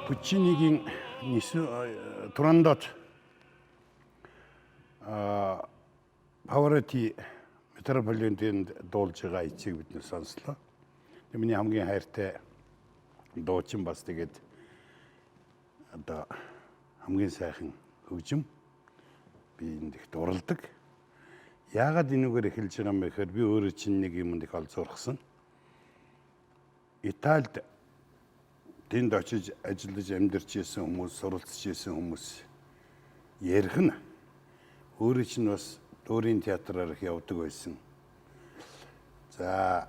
Puccini'nin Turandot Pavarotti Metropolitan дуулж байгаа эцгийг бид нэ сонслоо. Миний хамгийн хайртай дуучин бас тэгээд одоо хамгийн сайхан хөгжим би энд их дурладаг. Яагаад энэгээр эхэлж байгаа юм бэ гэхээр би өөрөө чинь нэг юмд их олзуурхсан. Италид тэнд очиж ажиллаж амьдарч исэн хүмүүс, суралцж исэн хүмүүс ярих нь өөрөө чинь бас дүүрийн театраар их явдаг байсан. За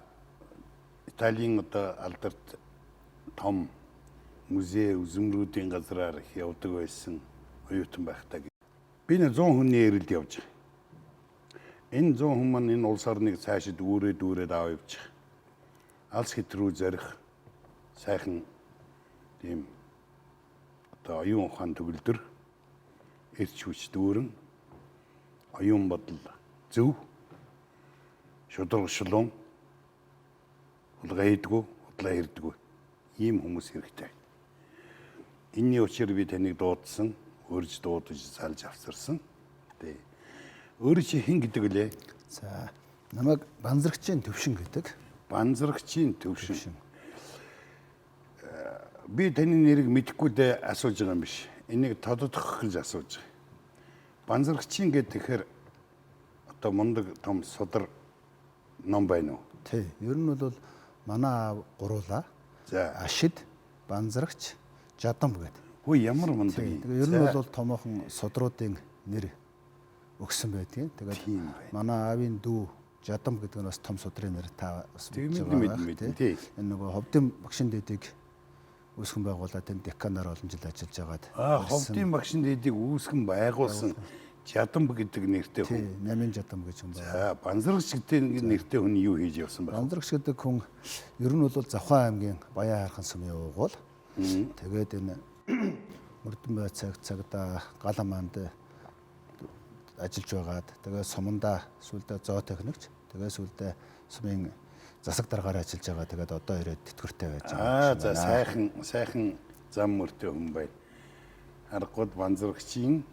Италийн одоо алдарт том музей үзмрүүдийн газраар их явдаг байсан оюутан байхдаа. Би нэг 100 хүний эрэлд явж байгаа. Энэ 100 хүн маань энэ улс орныг цаашид үүрээд аваа явж байгаа. Алс хит рүү зорих сайхан тийм одоо оюун ухаан төгөлдөр эрч хүч дүүрэн оюун бодол зөв шударгашлуун улгаа хийдгүү удлаа хэрдгүү ийм хүмүүс хэрэгтэй. Энэний учрыг би таныг дуудсан, өрж дуудаж залж авсарсан. Тэ. Өөрөө чи хэн гэдэг үлээ? За намайг Банзрагчийн Төвшин гэдэг. Банзрагчийн Төвшин. Би таны нэрийг мэдэхгүй дэ асууж байгаа юм биш. Энийг тодотгох гэж асууж байгаа. Банзрагчийн гэхээр одоо мундаг том судар ном байна уу? Тий. Ер нь бол манай аав гуруула. За Ашид, Банзрагч, Жадам гэдэг. хөө ямар мундаг юм. Тэгээ ер нь бол томоохон судруудын нэр өгсөн байдгийг. Тэгээд манай аавын дүү Жадам гэдэг нь бас том судрын нэр та бас мэдээ. Тий. Энэ нөгөө Ховдын багшин дэдийг үүсгэн байгуулаад энэ деканаар олон жил ажиллаж байгаад. Ховдын багшин дэдийг үүсгэн байгуулсан Жадам гэдэг нэртэй хүн. Тий, Намын Жадам гэж хүн байна. За Банзрагч гэдэг нэртэй хүн юу хийж явсан бэ? Банзрагч гэдэг хүн ер нь бол Завхан аймгийн Баян хархан сумын уугуул. Тэгээд энэ Мөрдөн бай цагта Галаманд ажиллаж байгаад тэгээд сумандаа сүүлдээ зоо техникч тэгээд сүүлдээ сумын засаг даргаар ажиллаж байгаа. Тэгээд одоо ирээд тэтгэвртэй байж байгаа. За сайхан зам мөртэй хүн байна. Харахгүй Банзрагчийн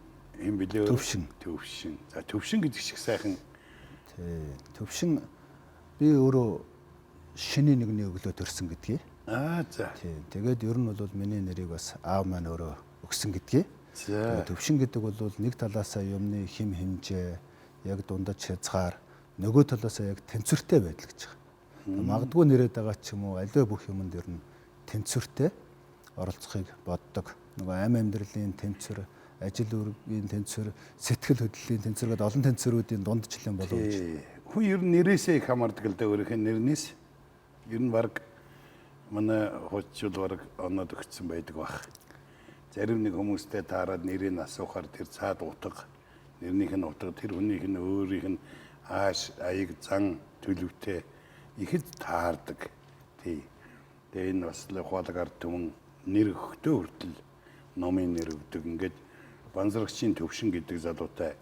юм билээ. Төвшин. За Төвшин гэдэг шиг сайхан. Тий. Төвшин би өөрөө шинийн нэгний өглөө төрсөн гэдгийг. За. Тий. Тэгээд ер нь бол миний нэрийг бас аав маань өөрөө өгсөн гэдгийг. За. Төвшин гэдэг бол нэг талаасаа юмны хим хэмжээ яг дундаж хязгаар, нөгөө талаасаа яг тэнцвэртэй байдал гэж байгаа. Магадгүй нэрэд байгаа ч юм уу аливаа бүх юмд ер нь тэнцвэртэй оролцохыг боддог. Нөгөө амь амьдралын тэнцвэр, ажил үргийн тэнцвэр, сэтгэл хөдлөлийн тэнцвэр гэдэг олон тэнцвэрүүдийн дундчлан болов гэж. Хүн ер нь нэрээсээ их хамаардаг л да өөрийнхөө нэрнээс. Ер нь баг манай хуучууд баг оноод өгсөн байдаг баг. Зарим нэг хүмүүстэй таарад нэрийг асуухаар тэр цаад утга, нэрнийх нь утга, тэр хүнийх нь өөрийнх нь ааш, аяг, зан төлөвтэй ихэд таардаг. Тий. Тэгээ энэ бас л ухаалгаар түмэн нэр өгтөө хүртэл номын нэр өгдөг. Ингээд Банзрагчийн Төвшин гэдэг залуутай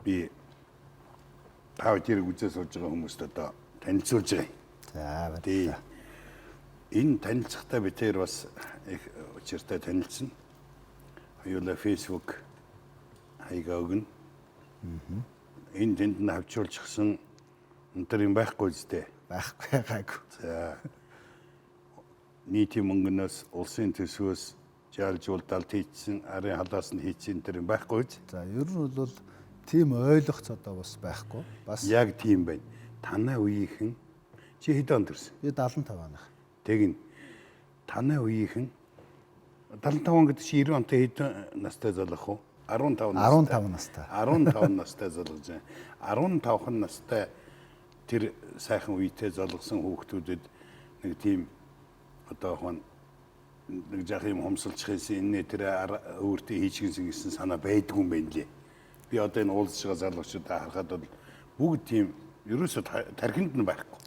би тав тэрэг үзээ сууж байгаа хүмүүст одоо танилцуулж байгаа. За баярлалаа. Энэ танилцахтаа би тэр бас их учиртай танилцсан. Хоёулаа Facebook хаягаа өгнө. Энэ тэнд нь авчуулчихсан энэ юм байхгүй зү? Байхгүй гайгүй. За нийтийн мөнгнөөс улсын төсвөөс жалжуулалт хийсэн, арын халаас нь хийсэн тэр юм байхгүй зү? За ер нь бол тийм ойлгоц одоо бас байхгүй. Бас яг тийм байна. Танай үеийнхэн чи хэд онд төрсөн? би 75 онох. Тэгнь танай үеийнхэн 75 он гэдэг чи 90 онтой хэд настай залах уу? 15 настай. 15 настай. 15 настай залгаж байна. 15 настай тэр сайхан үетэй залгасан хүүхдүүдэд нэг тийм одоо хон нэг жах юм хомсолчихсэн энэ тэр өөртөө хийчихсэн гэсэн санаа байдгүй юм байна лээ. Би одоо энэ уулзж байгаа залуучуудаа харахад бол бүгд тийм ерөөсө тархинд нь байхгүй.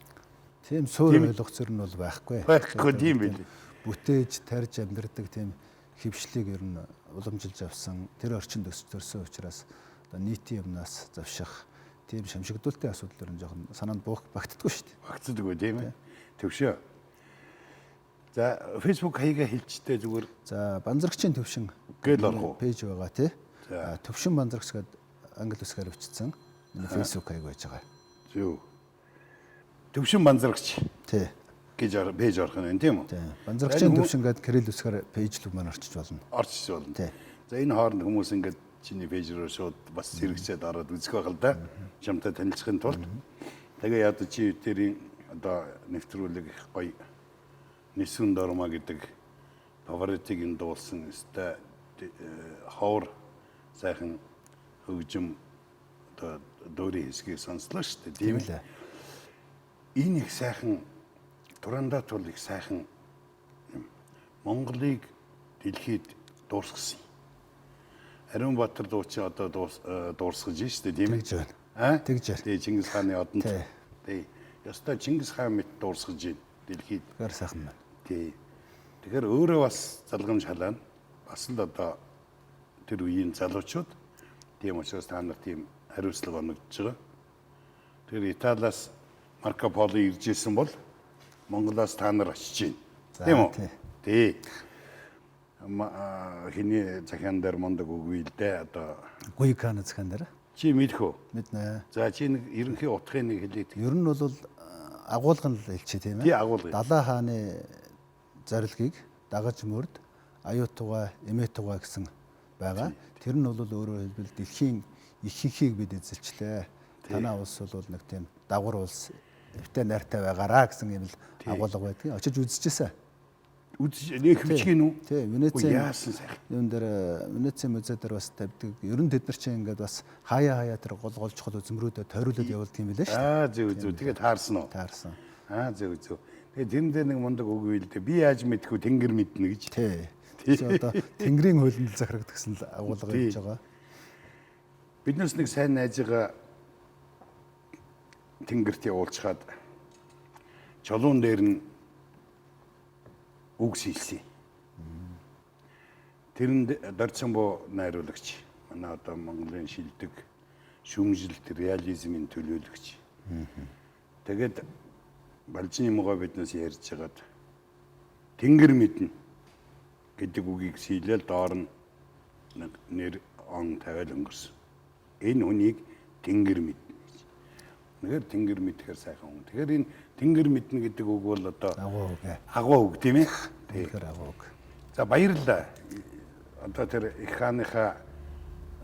Тийм суур ойлгох зөр нь бол байхгүй. Байхгүй тийм байлээ. Бүтээж тарж амьдрдаг тийм хөвшлийг ер нь уламжилж авсан тэр орчинд өссөн учраас одоо нийтийн юмнаас завших тийм шамшигдуултын асуудал ер нь жоохон санаанд багтдаггүй шүү дээ. Багтдаггүй тийм ээ. Төвшөө. За Facebook хаягаа хэлчтэй зүгээр. За банзрагчийн төвшин Гэл орох уу? Пэйж байгаа тий. Төвшин банзрагч гэдэг англи үсгээр өвчтсөн. Миний Facebook хаяг байж байгаа. Зөв. Төвшин банзрагч Тий. гэж пэйж орох нь тийм үү? Тий. Банзрагчийн төвшин гэдэг кирилл үсгээр пэйж рүү маань орчиж болно. Орчиж болно. Тий. За энэ хооронд хүмүүс ингээд чиний пэйж рүү шууд бас зэрэгцээд ороод үзэх байх л да. Чамтай танилцахын тулд. Тэгээ яд чи тэрийн одоо нэвтрүүлэг их гоё Нисэн дорма гэдэг фаворитыг нь дуулсан өстэй ховор сайхан хөгжим одоо дөөрийн хэсгийг сонслоо шүү дээ тийм ээ. Энэ их сайхан турандаа тул их сайхан Монголыг дэлхийд дуусгасан. Ариун Баатар дуучин одоо дуусгаж шүү дээ тийм ээ. Тэгж байна. Тэгээ Чингис хааны одонд. Тий. Ястаа Чингис хаан мэт дуусгаж байна дэлхийд. Гэр сайхан байна. Тий. Тэгэхээр өөрөө бас залгамж халаана. Бас л одоо тэр үеийн залуучууд тийм учраас та нар тийм хариуцлага оногдож байгаа. Тэгэхээр Италиас Марко Поло ирж исэн бол Монголоос та нар очиж байна. Тийм үү? Тий. Хиний захиан дээр мондог үгүй л дээ одоо. Гуйканы захиан дээр. Чи мэдэх үү? Мэднэ. За чи нэг ерөнхий утгын нэг хэлээд. Ер нь бол агуулган л хэлчихэ тийм ээ. Тий агуулга. Далай хааны зарилгийг дагаж мөрд аюутугай, эмэтугай гэсэн байгаа. Тэр нь бол өөрөөр хэлбэл дэлхийн ихэнхийг бид эзэлчлээ. Танаа улс бол нэг тийм дагвар улс эвтэй найртай байгаараа гэсэн юм л агуулга байдгийг очиж үзчихсэн. Нэг хэмжгийн үү? Тий, Венецийн яасан сайхан. Юун дээр Венецийн музей дээр бас тавьдаг. Ер нь тэд нар чинь ингээд бас хаяа тэр голгол чухал үзмрүүдэд тойруулаад явуулдаг юм билээ шүү дээ. Зөв. Тэгээд таарсан уу? Таарсан. Зөв. Тэгээд тэрэн дээр нэг мундаг үг үйл дээ. Би яаж мэдхүү тэнгэр мэднэ гэж. Тий. Одоо тэнгэрийн хөлөнд захирагдсан л агуулга хийж байгаа. Биднээс нэг сайн найзыгаа тэнгэрт явуулчихад чулуун дээр нь үг шилсэн. Тэрэнд Дорцомбо найруулагч. Манай одоо Монголын шилдэг шүүмжилт реализмын төлөөлөгч. Тэгээд Балжины мөгөө биднээс ярьж хагаад тэнгэр мэднэ гэдэг үгийг сийлэл доор нь нэр он тавиал өнгөрсөн. Энэ хүнийг тэнгэр мэднэ гэж. Нэгээр тэнгэр мэдхээр сайхан хүн. Тэгэхээр энэ тэнгэр мэднэ гэдэг үг бол одоо агуу үг тийм ээ. Тэгэхээр агуу үг. За баярлалаа. Одоо тэр их хааныхаа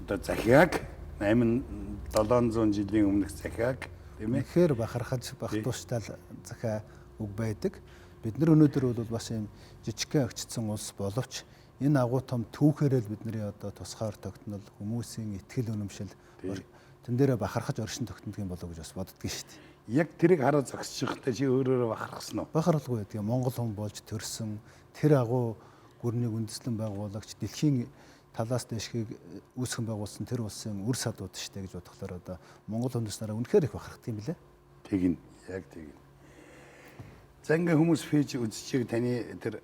одоо захиаг 700 жилийн өмнөх захиаг тийм ээ. Тэгэхээр бахархаж бахтууштай захиа үг байдаг. Бид нар өнөөдөр бол бас юм жижигхэн агчдсан улс боловч энэ агуу том түүхээрээ л бидний одоо тусгаар тогтнол хүмүүсийн итгэл үнэмшил тэн дээрээ бахархаж оршин тогтнодог юм болов уу гэж бас боддгоо шүү дээ. Яг тэрийг хараад зогсчихтай чи өөрөөрөө бахархсан уу? Бахархалгүй байдаг. Монгол хүн болж төрсөн тэр агуу гүрнийг үндэслэн байгуулагч дэлхийн талаас дэшгийг үүсгэн байгуулсан тэр улсын үр садууд шүү дээ гэж бодглохоор одоо Монгол хүнээс нараа үнэхээр их бахархдаг юм билээ. Тэгнь. Яг тэгнь. За ингээ хүмүүс фейж үзчихийг таны тэр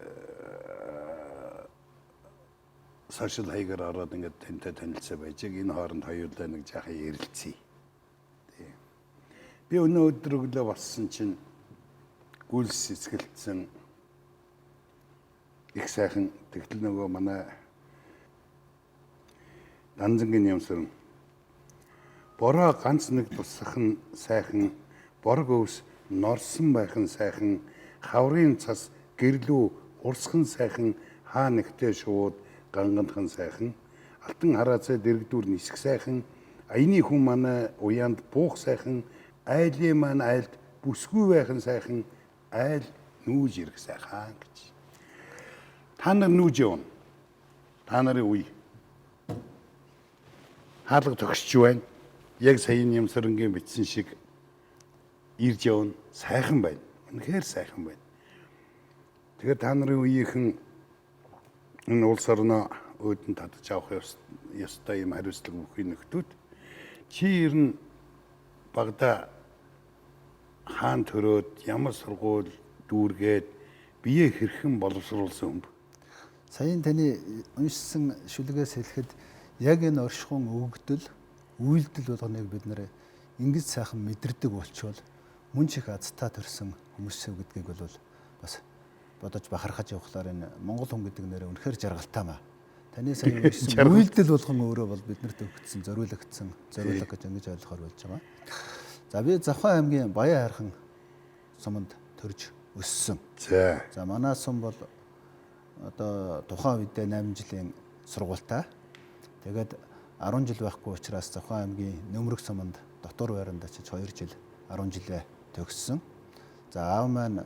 сошиал хаягаар ороод ингээд тантай танилцаа байж энэ хооронд хоёулаа нэг жаахан ярилцъя. Тийм. Би өнөө өдөр өглөө болсон чинь гүйлс эсгэлцсэн их сайхан тэгтэл нөгөө манай Данзангийн юмсран бороо ганц нэг тусах нь сайхан борог өвс норсон байх нь сайхан хаврын цас гэрлүү урсхан сайхан хаа нэгтэй шууд ганганхан сайхан алтан хараацай дэрэгдүр нисэх сайхан аяны хүн манай уяанд буух сайхан айлын маань айлд бүсгүй байх нь сайхан айл нүүж ирэх сайхан гэж та нар нүүж явна та нарын үе хаалга тогсч байна яг саяны Ямсарангийн бичсэн шиг ирж явна сайхан байна үнэхээр сайхан байна Тэгэхээр та нарын үеийнхэн энэ улс орноо өөдөн татаж авах ёстой юм хариуцлага бүхий нөхдүүд чи ер нь багада хаан төрөөд ямар сургууль дүүргээд бие хэрхэн боловсруулсан юм бэ? Саяын таны уншсан шүлгээс хэлэхэд яг энэ оршихуун өгөгдөл, үйлдэл болгоныг бид нэр ингэж сайхан мэдэрдэг болчвол мөн ч их азтай төрсэн хүмүүс гэдгийг бол бас бодож бахархаж явхлаар энэ монгол хүн гэдэг нэрээ үнэхээр жаргалтай маа. Таны саяын уншсан үйлдэл болгон өөрөө бол биднэрт өгөгдсөн, зориулга гэж ингэж ойлгохоор болж байгаа. За би Завхан аймгийн Баян хайрхан суманд төрж өссөн. За манай сум бол одоо тухайн үедээ 8 жилийн сургуультай. Тэгээд 10 жил байхгүй учраас Завхан аймгийн Нөмрөг суманд дотор байранд очиж 2 жил 10 жилээ төгссөн. За аав маань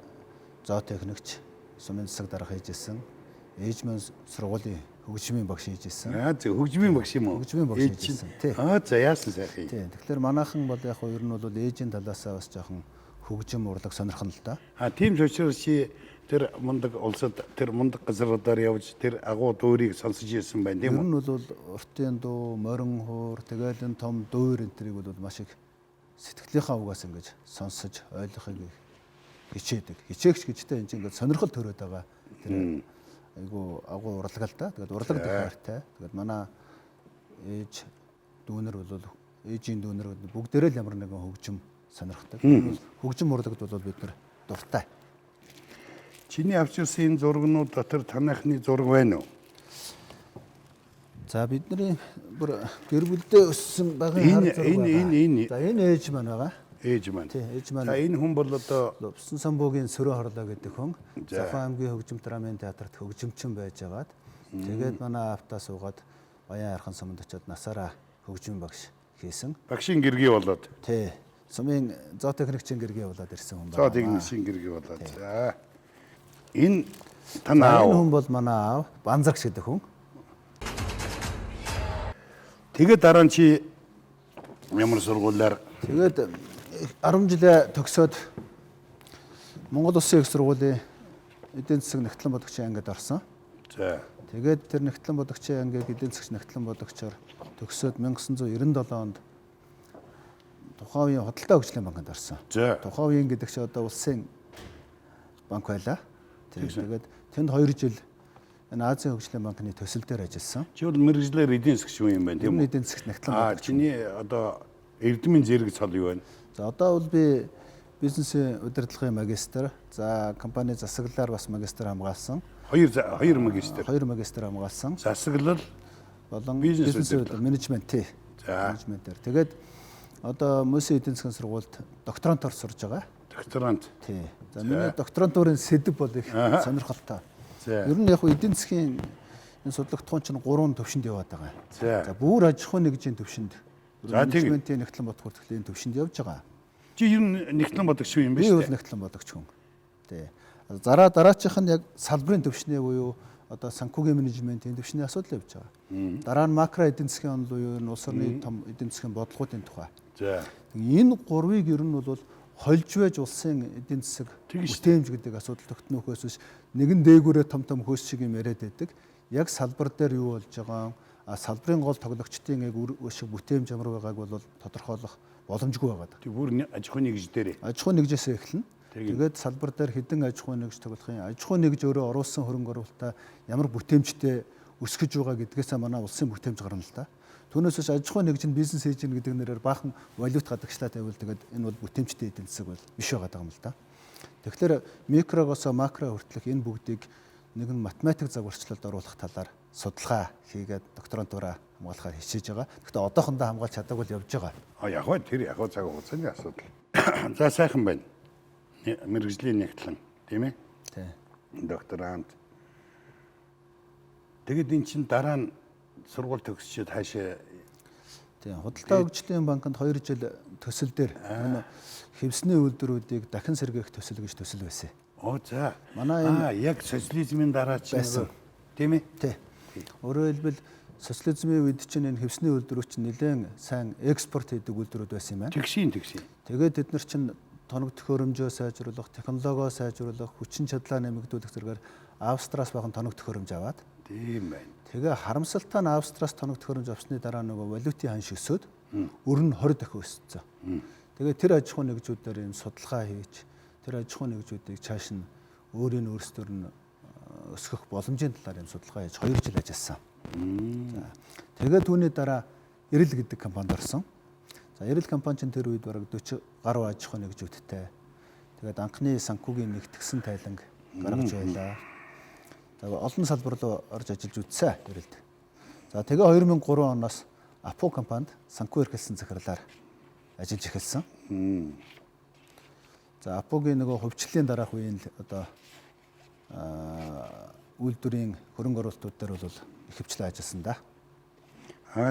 зоотехникч сумын засаг дарга хийжсэн. Ээж маань сургуулийн хөгжмийн багш хийжсэн. За хөгжмийн багш юм уу? Хөгжмийн багш хийжсэн. Тий. За яасан сайхан. Тий. Тэгэхээр манайхан бол яг ер нь бол ээжийн талаасаа бас жоохон хөгжим урлаг сонирхон л да. Тийм ч учраас чи тэр мундаг улсад тэр мундаг газруудаар явж тэр агуу дуурийг сонсож ирсэн байна тийм үү? Ер нь бол уртын дуу, морин хуур, тэгэл энэ том дуур энтрийг бол маш их сэтгэлийнхаа угаас ингэж сонсож ойлгохыг хичээдэг. Хичээгч гэжтэй энэ чинь ингээд сонирхол төрөөд байгаа. Тэр айгу агуу урлаг л да. Тэгээд урлаг дөхөртэй. Тэгээд манай ээж дүүнэр бол ээжийн дүүнэр бүгдээрээ л ямар нэгэн хөгжим сонирхдаг. Хөгжим урлагт бол бид нар дуртай. Чиний авч ирсэн энэ зургнууд дотор танайхны зураг байна уу? За бидний бүр гэр бүлдээ өссөн багын хар зураг байна. Энэ. За энэ ээж маань байгаа. Ээж маань. Тий, ээж маань. За энэ хүн бол одоо Лувсан самбуугийн Сөрөө хорлоо гэдэг хүн. Завхан аймгийн хөгжим драмын театрт хөгжимчин байжгаад тэгээд манай автаа суугаад Баян хайрхан суманд очиод насаараа хөгжим багш хийсэн. багшийн гэргий болоод. Тий. Сумын зоотехникчийн гэргий болоод ирсэн хүн байна. Зоотехникчийн гэргий болоод. За. Энэ танаа. Энэ хүн бол манай аав Банзаргч гэдэг хүн. Тэгээд дараа нь чи ямар сургуулиар Тэгээд 10 жилээ төгсөөд Монгол Улсын их сургуулийн эдийн засаг нэгтлэн бодогчийн ангид орсон. За. Тэгээд тэр нэгтлэн бодогчийн ангийг эдийн засагч нэгтлэн бодогчоор төгсөөд 1997 онд тухайн үеийн Худалдаа хөгжлийн банкнд орсон. За. Тухайн үеийн гэдэг чинь одоо улсын банк байлаа. Тэгээд тэнд 2 жил энэ Азийн хөгжлийн банкны төсөл дээр ажилласан. Чи бол мэрэгжлэр эдийн засагч юм байна тийм үү? Эдийн засагч нэгтлэн бодогч. Чиний одоо эрдэмийн зэрэг цол юу байна? За одоо бол би бизнесийн удирдлагын магистр, за компани засаглалаар бас магистр хамгаалсан. Хоёр магистр. 2 магистр хамгаалсан. Засаглал Болон бизнес удирдлага менежмент тий. За. Менежментээр. Тэгээд одоо Мөсийн эдийн засгийн сургуульд докторантоор сурж байгаа. Докторант. Тий. За миний докторантурын сэдэв бол их сонирхолтой. За. Ер нь яг эдийн засгийн энэ судалгатхуун чинь 3 төвшөнд яваад байгаа. За. Бүр аж ахуйн нэгжийн төвшөнд. За, тийм. Менежментийн нэгтлэн бодох хүртэл энэ төвшөнд явж байгаа. Чи ер нь нэгтлэн бодогч юм Би биш үү? бол нэгтлэн бодогч хүн. Тий. Дараачих нь яг салбарын төвшний буюу одоо санхүүгийн менежментийн төвшний асуудал явж байгаа. Дараа нь макро эдийн засгийн онол буюу улс орны том эдийн засгийн бодлогын тухай. За. Энэ гурвыг ер нь бол хольж байж улсын эдийн засаг бүтээмж гэдэг асуудал тогтнохоос биш нэгэн дээгүүрээ том хөөс шиг юм яриад байдаг. Яг салбар дээр юу болж байгаа, салбарын гол тоглогчдын яг үр шиг бүтээмж ямар байгааг бол тодорхойлох боломжгүй байгаа. Тэг бүр аж ахуйн нэгж дээр. Аж ахуйн нэгжээс эхэлнэ. Тэгээд салбар дээр хэдэн аж ахуйн нэгж тоглохын аж ахуйн нэгж өөрөө оруулсан хөрөнгө оруулалтаа ямар бүтээмжтэй өсгөж байгаа гэдгээсээ манай улсын бүтээмж гарна л да. Түүнээс биш аж ахуйн нэгж нь бизнес хийж гин гэдэг нэрээр баахан валют гадагшлаа тавиул тэгээд энэ бол бүтээмжтэй эдийн засаг бол биш байгаа юм л да. Тэгэхээр микрогоос макро хүртэлх энэ бүгдийг нэгэн математик загварчлалд оруулах талаар судалгаа хийгээд докторантураа хамгаалахаар хичээж байгаа. Гэхдээ одоохондоо хамгаалж чадаагүй л явж байгаа. Яг гоо тэр яг гоо цаг хугацааны асуудал. За сайхан байна. Мэргэжлийн нэгтлэн тийм ээ? Тий. Докторант. Тэгэд эн чин дараа нь сургууль төгсчихэд хаашаа Тийм худалдаа хөгжлийн банкнд 2 жил төсөл дээр хэвсний үйлдвэрүүдийг дахин сэргээх төсөл гэж төсөл байсан. Оо за. Манай энэ яг социализмын дараа ч байсан. Тийм ээ? Тий. Өөрөөр хэлбэл социализмын үед чинь энэ хэвсний үйлдвэрүүд чинь нэлээд сайн экспорт хийдэг үйлдвэрүүд байсан юм байна. Тэгшийн. Тэгээд бид нар чинь тоног төхөөрөмжөө сайжруулах, технологио сайжруулах, хүчин чадлаа нэмэгдүүлэх зэргээр Австраас бахан тоног төхөөрөмж аваад Тийм байна. тэгээ харамсалтай нь Австраас тоног төхөөрөмж авсны дараа нөгөө валютын ханш өсөд өр нь 20 дахин өссөн. Тэгээ тэр аж ахуй нэгжүүдээр юм судалгаа хийж тэр аж ахуй нэгжүүдийг цааш нь өөрийн өөрсдөр нь өсгөх боломжийн талаар юм судалгаа хийж 2 жил ажилласан. За тэгээ түүний дараа Эрэл гэдэг компанид орсон. За Эрэл компани чинь тэр үед бараг 40 гаруй аж ахуй нэгжүүдтэй. Тэгээд анхны санхүүгийн нэгтгсэн тайланг гаргаж байлаа. За олон салбар руу орж ажиллаж үзсэн Эрэлд. За тэгээ 2003 оноос Апо компанид санхүү эрхэлсэн захирлаар ажиллаж эхэлсэн. За Апогийн нөгөө хөвчлөлийн дараах үеийн одоо үйлдвэрийн хөрөнгө оруулалтууд дээр бол ихэвчлэн ажилласан да.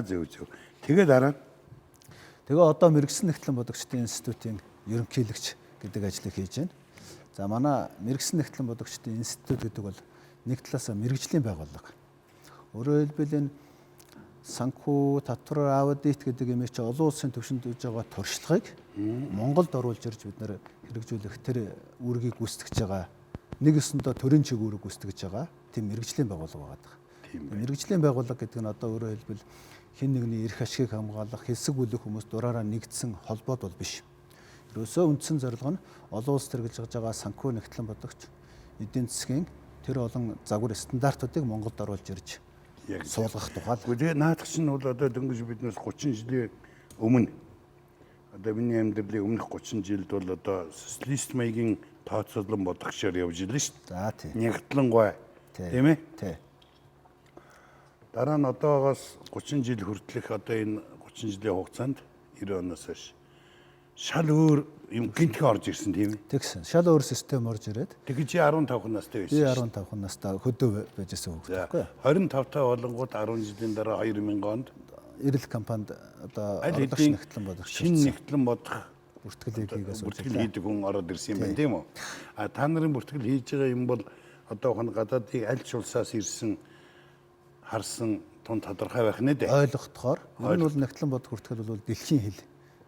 Зөв. Тэгээ дараа Тэгээ одоо мэрэгсэн нэгтлэн бодогчдын институтын ерөнхийлөгч гэдэг ажлыг хийж байна. За манай мэрэгсэн нэгтлэн бодогчдын институт гэдэг бол нэг талаас мэрэгжлийн байгууллага. Өөрөөр хэлбэл энэ санхүү, татвар, аудит гэдэг юм чи олон улсын түвшинд үүж байгаа туршлагыг Монголд оруулж ирж бид нэр хэрэгжүүлэх тэр үүргийг гүйцэтгэж байгаа нэг өсөндөө төрийн чиглэл үүрэг гүйцэтгэж байгаа тийм мэрэгжлийн байгууллага байгаа. Мэрэгжлийн байгууллага гэдэг нь одоо өөрөөр хэлбэл хэн нэгний эрх ашигыг хамгаалах, хэсэг бүлэг хүмүүс дураараа нэгдсэн холбоод бол биш. Ерөөсөө үндсэн зорилго нь олон улс хэрэгжилж байгаа санхүү нэгтлэн бодогч эдийн засгийн тэр олон загвар стандартуудыг Монголд оруулж ирж суулгах тухай. Тэгээ наадах чинь бол одоо дөнгөж биднээс 30 жилийн өмнө одоо миний амьдралын өмнөх 30 жилд бол одоо социалист маягийн тооцоолон бодогчоор явж илэн шүү дээ. За тийм. Нягтлангуй. Тийм ээ? Тийм. Дараа нь одоогоос 30 жил хүртэлх одоо энэ 30 жилийн хугацаанд 90 оноос хойш шал өөр юм гинтгэ орж ирсэн тийм ээ. Тэгсэн. Шал өөр систем орж ирээд. Тэгэхээр чи 15 настай байсан. Би 15 настай хөдөө байжсэн хүүхэд байхгүй. 25 таа болонгууд 10 жилийн дараа 2000 онд Эрэл компанид одоо ордогч нэгтлэн бодогч шинэ нэгтлэн бодох бүртгэл хийгээс бүртгэл хийдэг хүн ороод ирсэн юм байна тийм үү? А та нарын бүртгэл хийж байгаа юм бол одоохон гадаадын аль ч улсаас ирсэн харсан тун тодорхой байх нэ дээ. Ойлгохдохоор ер нь бол нэгтлэн бодох бүртгэл бол дэлхийн хэл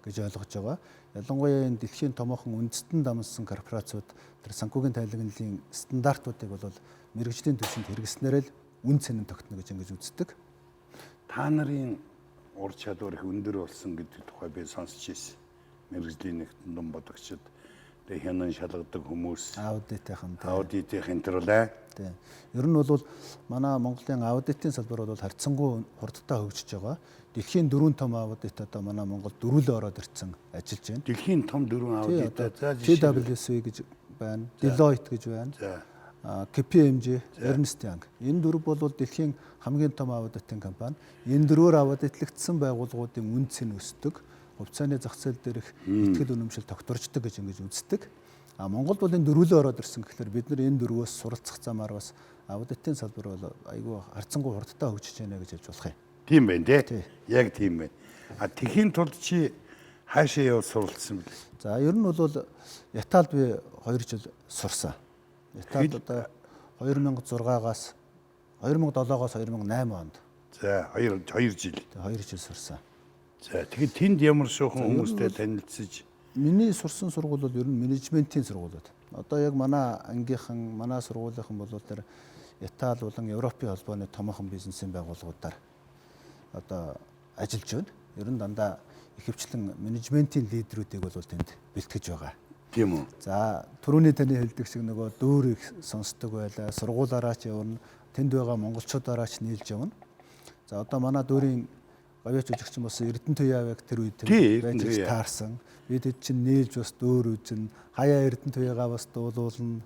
гэж ойлгож байгаа. Ялангуяа энэ дэлхийн томоохон үндэстэн дамсан корпорациуд тэр санхүүгийн тайлагналын стандартуудыг бол мэрэгжлийн түвшинд хэрэгснээр л үн цэнэн тогтно гэж ингэж үздэг. Та нарын ур чадвар их өндөр болсон гэдэг тухай би сонсч ирсэн. Мэргэжлийн нэгтлэн бодогчид тэгээ хянан шалгадаг хүмүүс аудитын төр. Тийм. Ер нь бол манай Монголын аудитын салбар бол харьцангуй хурдтай хөгжиж байгаа. Дэлхийн 4 том аудит одоо манай Монголд дөрвөлөө ороод ирсэн ажиллаж байна. Дэлхийн том 4 аудит PwC гэж байна, Deloitte гэж байна. KPMG, Ernst Young. Энэ дөрв бол дэлхийн хамгийн том аудитын компани. Энэ дөрвөөр аудитлагдсан байгууллагуудын үн цэн өсдөг, хувьцааны зах зээл дээрх итгэл үнэмшил тогтворчдөг гэж ингэж үздэг. Монголд бол энэ дөрвөлөө ороод ирсэн гэхээр бид нар энэ дөрвөөс суралцах замаар бас аудитын салбар бол айгүй харьцангуй хурдтай хөгжиж байна гэж хэлж болох юм. Тийм байна тий. Яг тийм байна. Тэхийн тулд чи хаашаа явж суралцсан бэ? За ер нь бол Яталд би 2 жил сурсан. Яталд одоо 2006-аас 2007-оос 2008 онд. За 2 жил. 2 жил сурсан. За тэгээд тэнд ямар шуухан хүмүүстэй танилцж миний сурсан сургууль бол ер нь менежментийн сургуулиуд. Одоо яг манай ангийнхан, манай сургуулийнхан бол тэр Ятал болон Европын холбооны томоохон бизнесийн байгууллагуудаар одоо ажиллаж байна. Ер нь дандаа ихэвчлэн менежментийн лидерүүдийг бол тэнд бэлтгэж байгаа. Тийм үү? За түрүүний таны хэлдэг шиг нөгөө дүүрийг сонсдог байлаа. Сургуулаараа ч явна. Тэнд байгаа монголчуудаараа ч нийлж явна. За одоо манай дүүрийн говьяч жүжигчин болсон Эрдэнэ Туяавыг тэр үед байж таарсан. Бид хэд чинь нээлж бас дөөр үжин хаяа Эрдэнэ Туяагаа бас дуулуулна.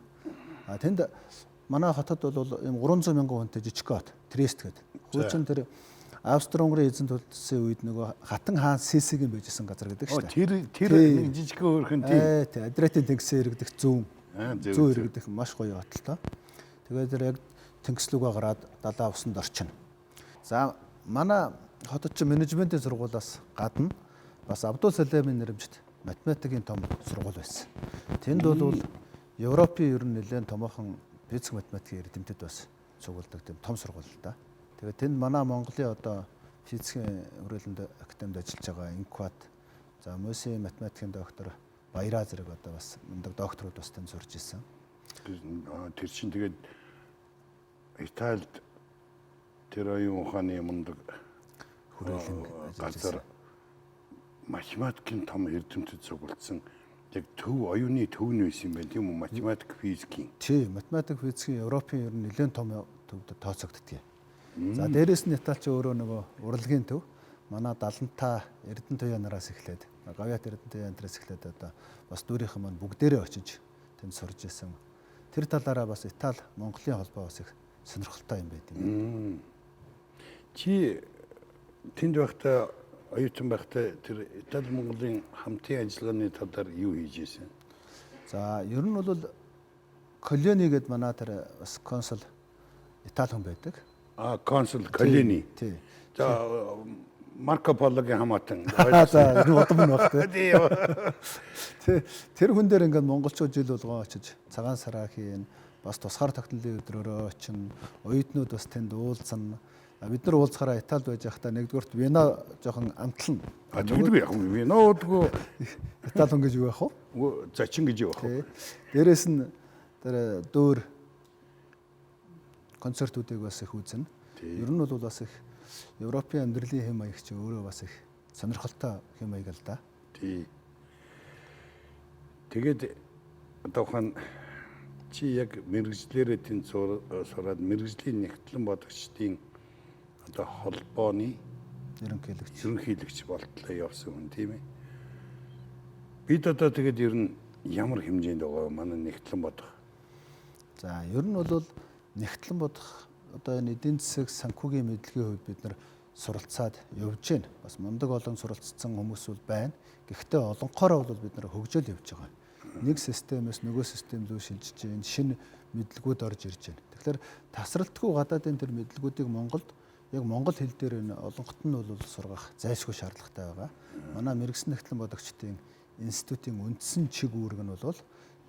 Тэнд манай хотод бол юм 300 мянган хүнтэй жижиг хот Трест гэдэг. Хуучин тэр Австри-Унгарын эзэнт улсын үед нөгөө хатан хаан Сесигийн байжсэн газар гэдэг шүү дээ. Тэр нэг жижиг хөөрхөн тийм. Адриатын тэнгисээр иргэдэх зүүн иргэдэх маш гоё хоттой. Тэгээд тэр яг тэнгислүүгээ гараад далаа усанд орчихно. За манай хотод ч менежментийн сургуулиас гадна бас Абдул Саламын нэрэмжит математикийн том сургууль байсан. Тэнд бол Европын ер нь нэлээд томоохон физик математикийн эрдэмтэд бас цугулдаг тийм том сургууль л да. Тэгээд тэнд манай Монголын одоо физикийн хүрээлэнд академид ажиллаж байгаа Инкват, за Мөсийн математикийн доктор баяраа зэрэг одоо бас мундаг докторууд бас таньжурж исэн. Тэр чинь тэгээд Италид тэр оюун ухааны мундаг Хүрээлэн газар математикийн том эрдэмтэд цуглдсан яг төв оюуны төв нь байсан юм байна тийм үү? Математик, физикийн. Тий, математик, физикийн Европын ер нь нэлээд том төвд тооцогддөг. За дээрэс нь Итали ч өөрөө нөгөө урлагийн төв манай далантай Эрдэнэ туяанараас эхлээд Гавьяат Эрдэнэ туяанараас эхлээд одоо бас дүүрийнхэн маань бүгдээрээ очиж тэнд сурж исэн. Тэр талаараа бас Итали Монголын холбоо бас их сонирхолтой юм байт юм. Чи тэнд байхдаа оюутан байхдаа тэр Итали Монголын хамтын ажиллагааны талаар юу хийж ийсэн? За ер нь бол Колони гэдэг манай тэр бас консул Итали хүн байдаг. Консул Колони. Тий. За Марко Пологийн хамаатан. За энэ удам нь баг тий. Тэр хүн дээр ингээд монголчууд жил болгоо очиж цагаан сараа хийн, бас тусгаар тогтнолын өдрөөрөө очин, оюутнууд бас тэнд уулзсан. Бид нар уулзахаараа Италид байж байхдаа нэгдүгürt вино жоохон амтлан. Тэгдэггүй яг вино уудгүй Итали хүн гэж юу яах вэ? Зачин гэж юу яах вэ? Дээрээс нь тэр дөөр концертуудыг бас их үзнэ. Ер нь бол бас их Европын амьдралын хэм маяг чи өөрөө бас их сонирхолтой хэм маяг л да. Тий. Тэгээд одоохон чи яг мэрэгжлэрээ тэнд сураад мэрэгжлийн нэгтлэн бодогчдын одоо холбооны ерөнхийлөгч болтлоо явсан хүн тийм ээ. Бид одоо тэгээд ер нь ямар хэмжээнд байгаа манай нэгтлэн бодох? За ер нь бол нэгтлэн бодох одоо энэ эдийн засаг санхүүгийн мэдлэгийн хувьд бид нар суралцаад явж байна. Бас мундаг олон суралцсан хүмүүс бол байна. Гэхдээ олонхороо бол бид нар хөгжөөл явж байгаа. Нэг системээс нөгөө систем рүү шилжиж байна. Шинэ мэдлэгүүд орж ирж байна. Тэгэхээр тасралтгүй гадаадын тэр мэдлэгүүдийг яг монгол хэл дээр энэ олонхот нь бол сургах зайлшгүй шаардлагатай байгаа. Манай мэрэгсэн нэгтлэн бодогчдын институтын үндсэн чиг үүрэг нь бол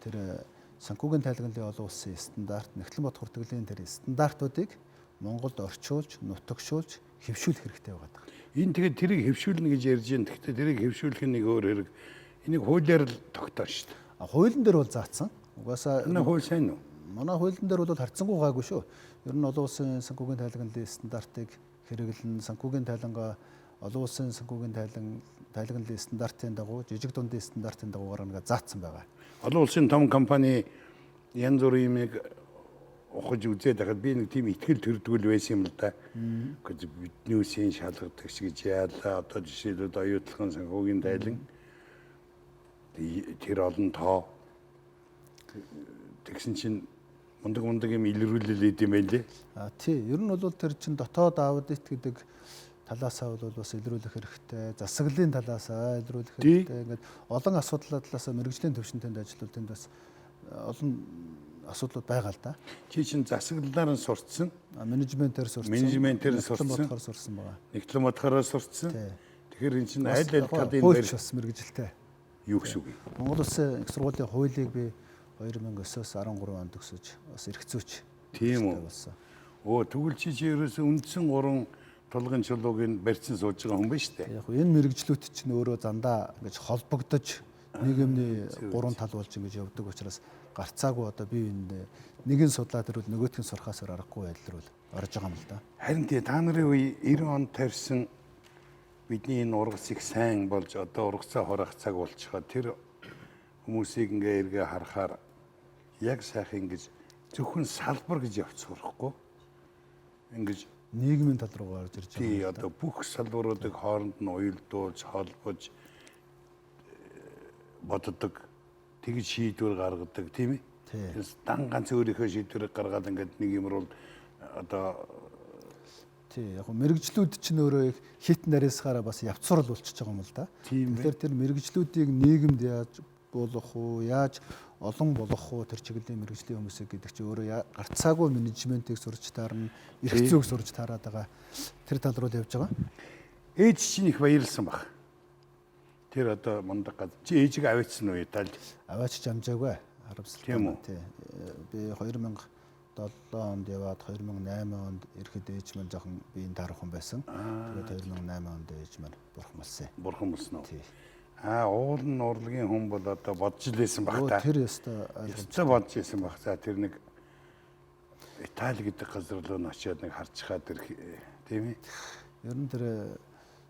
тэр санхүүгийн тайлгналын олон улсын стандарт, нэгтлэн бодох хүртгэлийн тэр стандартуудыг Монголд орчуулж, нутагшуулж, хэвшүүлэх хэрэгтэй байгаа. Энэ тэгээд тэрийг хэвшүүлнэ гэж ярьж байна. Гэхдээ тэрийг хэвшүүлэх нэг өөр хэрэг. Энийг хуулиар л тогтоно шүү дээ. Хуулийн дээр бол заасан. Угаасаа энэ хууль сайн уу? Манай хуулийн дээр бол харьцангуй гайгүй шүү. Ер нь олон улсын санхүүгийн тайлгналын стандартыг хэрэглэн санхүүгийн тайлангаа олон улсын санхүүгийн тайлгналын стандартын дагуу, жижиг дундын стандартын дагуугаар нэг заасан байгаа. Олон улсын том компани янз бүрийн юмыг ухаж үзээд байхад би нэг тийм ихтгэл төрдгөл байсан юм л да. Гэхдээ бидний үсийн шалгадаг гэж яалаа. Одоо жишээлбэл оюутлахын санхүүгийн тайлан тэр олон тоо тэгсэн чинь мундаг юм илрүүлээд идэм байлээ. Тий, ер нь бол тэр чин дотоод аудит гэдэг талаасаа бол бас илрүүлэх хэрэгтэй. Засаглалын талаасаа илрүүлэх хэрэгтэй. Ингээд олон асуудлын талаасаа мэрэгжлийн төвшөнтэнд ажиллавал тэнд бас олон асуудлууд байгаа л да. Чи чин засаглалаар нь сурцсан. Менежментээр сурцсан. Менежментээр сурцсан. Нэгтлэн бодохоор сурсан байгаа. Нэгтлэн бодохоор сурцсан. Тэгэхээр энэ чинь аль талын хууль бас мэрэгжилтэй. Юу гэсэн үг? Монгол Улсын их сургуулийн хуулийг би 2009-оос 13 онд төгсөж бас эрхцүүч. Тийм үү. Тэгвэл чи ерөөсөө үндсэн 3 тулгын чулууг барьсан сууж байгаа хүн байна шүү дээ. Яг энэ мэрэгжлүүд чинь өөрөө зандаа ингэж холбогдож нийгэмний 3 тал болж ингэж явдаг учраас гарцаагүй одоо би энэ нэгэн судлаад ирвэл нөгөөтгөн сурахаас аргагүй байдал руу орж байгаа юм л да. Харин та нарын үе 90 онд тавьсан бидний энэ ургац их сайн болж одоо ургацаа хорох цаг болчихоо тэр хүмүүсийг ингээ эргээ харахаар яг сайхан ингэж зөвхөн салбар гэж явц сурахгүй ингэж нийгмийн тал руу орж ирж байгаа. Тий, одоо бүх салбаруудыг хооронд нь уялдуулж, холбож боддог, тэгж шийдвэр гаргадаг, тийм ээ? Тэгээс дан ганц өөрийнхөө шийдвэрийг гаргаад ингээд нэг юмруу одоо тий, яг мэрэгжлүүд чинь өөрөө их хит нарийсгаараа бас явцрал болчихж байгаа юм л да. Тэгэхээр тэр мэрэгжлүүдийг нийгэмд яаж болох уу, яаж олон болох уу тэр чиглэлийн мэрэгжлийн хүмүүсийг гэдэг чинь өөрөө гарцаагүй менежментийг сурч таарна, эрх зүйг сурч таарад байгаа. Тэр тал руу явж байгаа. Ээж чинь их баярлсан баг. Тэр одоо мундаг гад. Чи ээжийг аваачсан уу Италид? Аваач амжаагүй. Харамсалтай. Тийм үү? Тий. Би 2007 онд яваад 2008 онд ирэхэд ээж маань жоохон биеийн таарах хүн байсан. Тэгээд 2008 онд ээж маань бурхан болсон. Бурхан болсон уу? Тий. Уул нь урлагийн хүн бол одоо бодж лээсэн баг та. Тэр ёстой Ястаа бодж исэн баг. За тэр нэг Итали гэдэг газар руу очиод нэг харж хаад ирэх тийм ээ. Ер нь тэр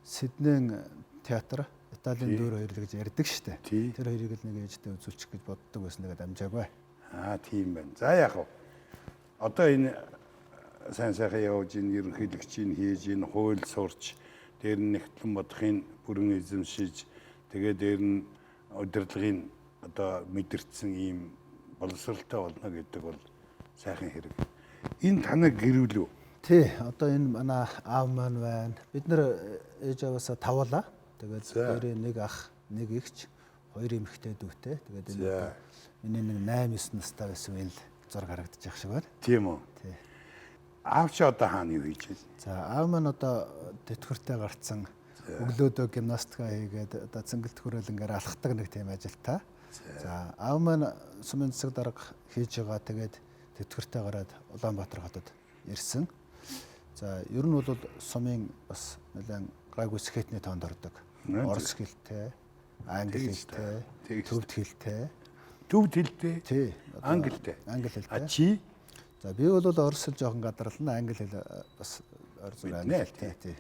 Сиднейн театр Италийн дүүр хоёр л гэж ярьдаг штэ. Тэр хоёрыг л нэг ээжтэй үзүүлчих гэж боддог байсан тэгээд амжаагүй. Тийм байна. За яг уу. Одоо энэ сайн сайхан явж ин ерөнхийлөгчийн хийж ин хууль сурч дээр нь нэгтлэн бодохын бүрэн эзэмшиж тэгээд дээр нь удирдлагын одоо мэдэрсэн ийм боловсралтай болно гэдэг бол сайхан хэрэг. Энэ танай гэрүүл үү? Тий, одоо энэ манай аав маань байна. Бид нэр ээж аваасаа тавлаа. Тэгээд хоёрын нэг ах, нэг эгч, хоёр эмэгтэй дүүтэй. Тэгээд энэ миний нэг 8 9 настай байсан үйл зураг харагдаж байгаа шиг байна. Тийм үү? Тий. Аав чи одоо хаана юу хийж байна? За аав маань одоо тэтгэвртэй гарцсан өглөөдөө гимнастика хийгээд одоо цэнгэл төхөөрөлнгээр алхдаг нэг тийм ажилтаа. За аав маань сумын засаг дарга хийж байгаа. Тэгээд тэтгэвртэй гараад Улаанбаатар хотод ирсэн. За ер нь бол сумын бас нэлээд гайгүй скетний тоонд ордог. Орос хэлтэй, англи хэлтэй, төвд хэлтэй. Төвд хэлтэй? Тий. Англи хэлтэй. Англи хэлтэй. А чи? За би бол орос хэл жоохон гадарлана, англи хэл бас ор зүр англи хэлтэй. Тий.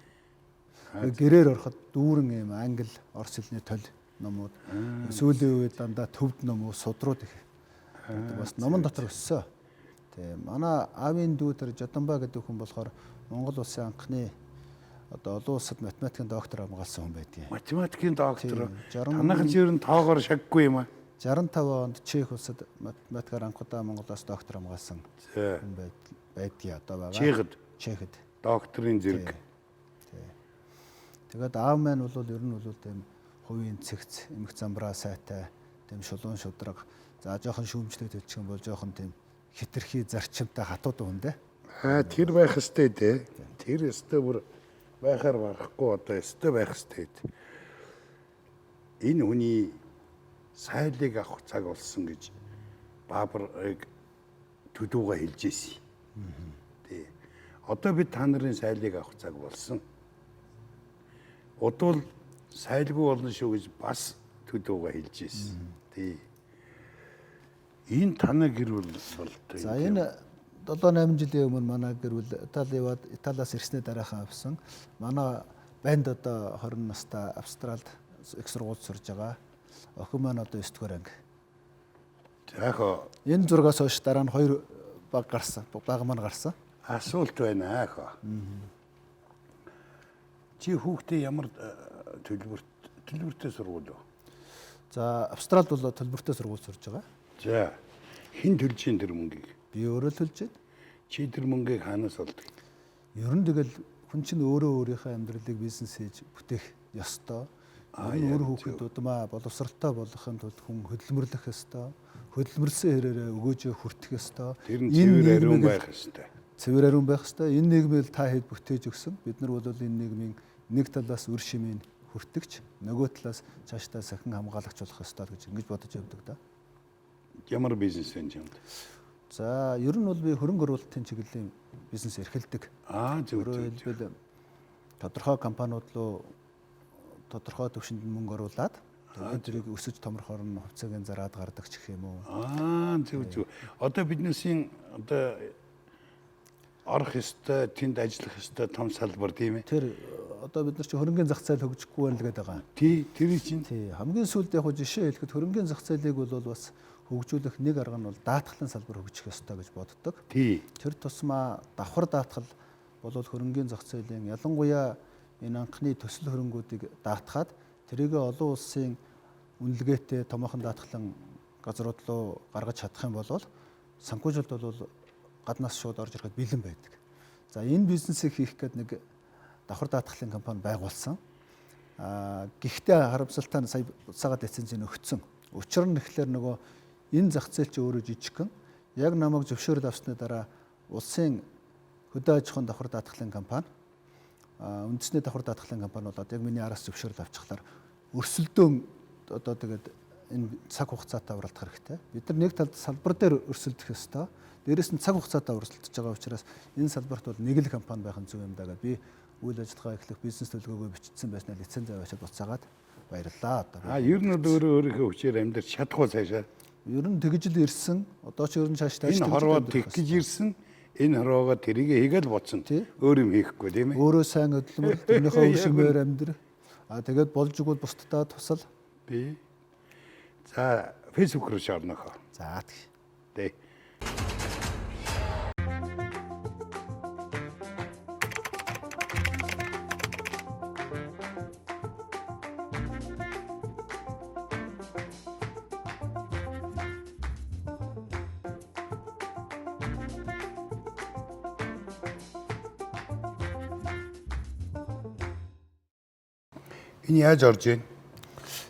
Гэрээр ороход дүүрэн юм англи, орос хэлний төл номууд. Сүүлийн үед дандаа төвд номууд, судрууд их. Бас номон дотор өссөн. Тий. Манай аавын дүү тэр Жаданба гэдэг хүн болохоор Монгол улсын анхны одоо олон улсад математикийн доктор хамгаалсан хүн байдгийг. Математикийн доктор. Танайхан ч ер нь тоогоор шаггүй юм аа. 65 онд Чех улсад математикаар анхудаа Монголоос доктор хамгаалсан хүн байдгийг одоо байгаа. Чехэд. Докторийн зэрэг. Тэгээд аав маань бол ер нь бол тийм хувийн цэгц, эмх замбраа сайтай, тийм шулуун шудраг, за жоохон шүүмжлээд хэлчих юм бол жоохон тийм хитрхи зарчимтай хатуудан хүн дээ. Тэр байх ёстой дээ. Тэр ёстой бүр байхаар барахгүй одоо ёстой байх ёстой. Энэ хүний сайлыг авах цаг болсон гэж Баабарыг төдөөгээ хэлж ийсэн. Тий. Одоо бид та нарын сайлыг авах цаг болсон. Удвал сайлгүй болно шүү гэж бас төдөөгээ хэлж ийсэн. Тий. Энэ танай гэр бүл бол. За энэ 7-8 жилийн өмнө манай гэр бүл Италиас ирснээр дараахан авсан. Манай банд одоо 20 настай Австралид их сургууль сурж байгаа. Охин маань одоо 9 дугаар анги. Яг энэ зургаас хойш дараа нь 2 баг гарсан. Баг маань гарсан. Асуулт байна аах. Чи хүүхдээ ямар төлбөртэй сургууль вэ? За Австралид бол төлбөртэй сургууль сурж байгаа. За хэн төлж ийн тэр мөнгийг? Би өөрөө төлж байна. Чи тэр мөнгийг хаанаас олдог? Ер нь тэгэл хүн чинь өөрөө өөрийнхөө амьдралыг бизнес хийж бүтээх ёстой. Өөр хүүхэд удмаа боловсралтай болохын тулд хүн хөдөлмөрлөх ёстой. Хөдөлмөрлсөн хэрээрээ өгөөжөө хүртэх ёстой. Тэр нь цэвэр ариун байх ёстой. Цэвэр ариун байх ёстой. Энэ нийгмийг та хэд бүтээж өгсөн. Бид нар бол энэ нийгмийн нэг талаас үр шимийн хүртэгч, нөгөө талаас цаашдаа сахин хамгаалагч болох ёстой гэж ингэж бодож явдаг да. Ямар бизнес вэ юм? За ер нь бол би хөрөнгө оруулалтын чиглэлийн бизнес эрхэлдэг. Зөв. Тодорхой компаниуд руу тодорхой түвшинд мөнгө оруулаад тэгээд тэрийг өсөж томрохоор нь хувьцаагийн зараад гардаг ч гэх юм уу. Зөв. Одоо биднээсийн одоо орох ёстой, тэнд ажиллах ёстой том салбар тийм ээ. Тэр одоо бид нар чи хөрөнгөний зах зээл хөгжихгүй байна л гэдэг байгаа. Тий, тэр чинь. Тий, хамгийн сүүлд яг жишээ хэлэхэд хөрөнгөний зах зээлийг бол бас хөгжүүлэх нэг арга нь бол даатгалын салбар хөгжих ёстой гэж боддог. Тий. Тэр тусмаа давхар даатгал бол хөрөнгөний зах зээлийн ялангуяа энэ анхны төсөл хөрөнгүүдийг даатгаад тэрийг олон улсын үнэлгээтэй томоохон даатгалын газрууд руу гаргаж чадах юм бол санхүүжилт бол гаднаас шууд орж ирэхэд бэлэн байдаг. За энэ бизнесийг хийх гээд нэг давхар даатгалын компани байгуулсан. Гэхдээ харамсалтай нь сая цагаад эцэнцэн өгцөн. Учир нь тэгэхээр нөгөө энэ зах зээл чи өөрөө жижигхэн. Яг намайг зөвшөөрөл авсны дараа улсын хөдөө аж ахуйн давхар даатгалын компани үндэсний давхар даатгалын компани болоод яг миний араас зөвшөөрөл авчихлаар өрсөлдөөн одоо тэгээд энэ цаг хугацаатай уралдах хэрэгтэй. Бид нар нэг талд салбар дээр өрсөлдөх ёстой. Дээрээс нь цаг хугацаатай өрсөлдөж байгаа учраас энэ салбарт бол нэг л компани байх нь зөв юм даа гэж би үйл ажиллагаа эхлэх бизнес төлөвлөгөөгөө бичсэн байснаа лиценз аваачаад буцаагаад баярлалаа одоо. Ер нь өөрийнхөө хүчээр амьдрч чадахгүй цаашаа. Ер нь тэгж л ирсэн. Одоо ч ер нь цааш Энэ хорвоо тэг гэж ирсэн. Энэ хорвоогоо тэрийг хийгээл бодсон. Өөр юм хийхгүй тийм ээ. Өөрөө сайн хөдөлмөр, тэрнийхээ өвшмээр амьдр. Тэгээд болж игэл бусдаа тусал. Би. За, Facebook руу шаарнахаа. За Тэ. Энэ яаж орж ийн?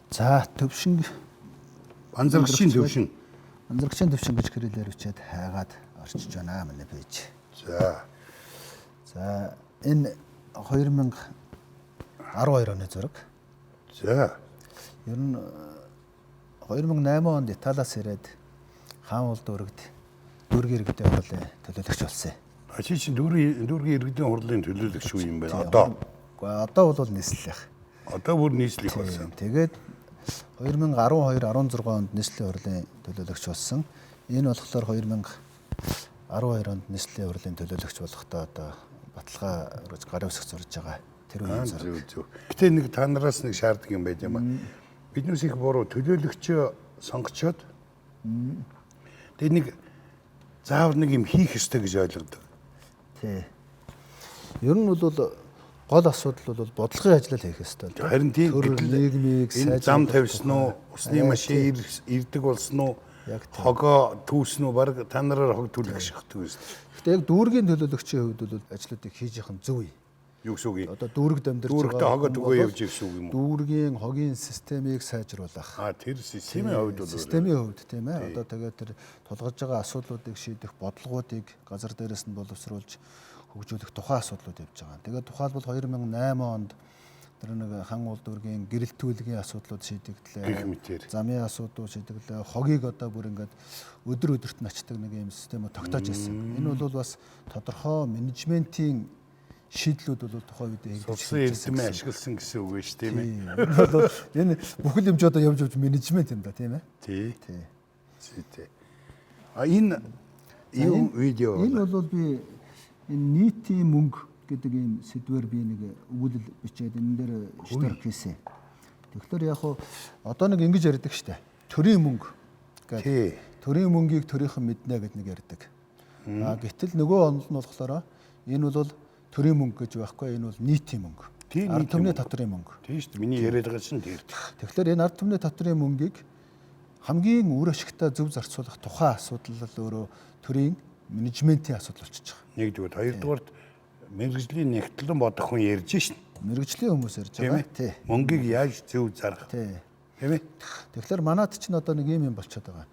За төвшин Анзарагчийн төвшин. анзарагчийн төвшин гэж хэрэлээр өчөөд хайгаад орчиж байна манай пэйж. За. За энэ 2012 оны зураг. За. Ер нь 2008 онд Италиас ирээд хаан улд дүүргийн иргэдэд хурлын төлөөлөгч болсон. Чи чинь дүүргийн иргэдийн хурлын төлөөлөгч үү юм байна одоо? Одоо бол нийслэлийнх. Одоо бүр нийслэх болсон. Тэгээд 2012-16 онд нийслэлийн хурлын төлөөлөгч болсон. Энэ болохоор 2012 онд нийслэлийн хурлын төлөөлөгч болохдоо одоо баталгаа гарын үсэг зурж байгаа. Тэр үеийн зураг. Зөв. Гэтэ нэг та нараас нэг шаарддаг юм байт юм аа. Биднээс их буруу төлөөлөгч сонгочоод тэгээд нэг заавал нэг юм хийх ёстой гэж ойлгодог. Тий. Ер нь бол гол асуудал бол бодлогын ажлыг хийх ёстой. Харин тийм нийгмийг сайжруулах, зам тавьсан уу, усны машин ирдэг болсон уу, хогоо түүсэн үү, баг та нараар хог түлхэх шахдаг юм. Гэхдээ яг дүүргийн төлөөлөгчийн хувьд бол ажлуудыг хийж явах нь зөв юм. Юу гэсэн үг юм? Одоо дүүрэгт амьдарч Дүүрэгтээ хогоо түгөө явж ирсэн үг юм уу? Дүүргийн хогийн системийг сайжруулах. Тэр системийн хувьд бол системийн хувьд тийм ээ. Одоо тэгээд тэр тулгарч байгаа асуудлуудыг шийдэх бодлогоодыг газар дээрээс нь боловсруулж хөгжүүлэх тухайн асуудлууд явж байгаа. Тэгээд тухайлбал 2008 онд тэр нэг хан улд дүүргийн гэрэлтүүлгийн асуудлууд шийдэгдлээ. Замын асуудлууд шийдэгдлээ. Хогийг одоо бүр ингээд өдөрт начдаг нэг юм системээр тогтоож ирсэн. Энэ бол бас тодорхой менежментийн шийдлүүд бол тухайн үед сурсан эрдэмээ ашигласан гэсэн үг биш тийм ээ. Энэ бүхэл юмч одоо явж менежмент юм да тийм ээ. Тий. Энэ юу видео? Энэ бол би энэ нийтийн мөнгө гэдэг ийм сэдвээр би нэг өгүүлэл бичээд энэ дээр штор хийсэн. Тэгэхээр яг одоо нэг ингэж ярьдаг штэ. Төрийн мөнгө гэдэг. Төрийн мөнгийг төрийнхэн мэднэ гэдэг нэг ярьдаг. Гэтэл нөгөө онол нь болохоор энэ бол төрийн мөнгө гэж байхгүй, энэ бол нийтийн мөнгө. Ард түмний татрын мөнгө. Тийм шүү дээ. Миний яриад байгаа чинь тэр. Тэгэхээр энэ ард түмний татрын мөнгийг хамгийн үр ашигтай зөв зарцуулах тухайн асуудал өөрөө төрийн менежментийн асуудал болчихж байгаа. Нэгдүгээр, хоёрдугаарт мэрэгжлийн нэгтлэн бодох хүн ярьж шин. Мэрэгжлийн хүмүүс ярьж байгаа. Тий. Мөнгийг яаж зөв зарах. Тийм ээ. Тэгэхээр манайд чинь одоо нэг юм болчиход байгаа.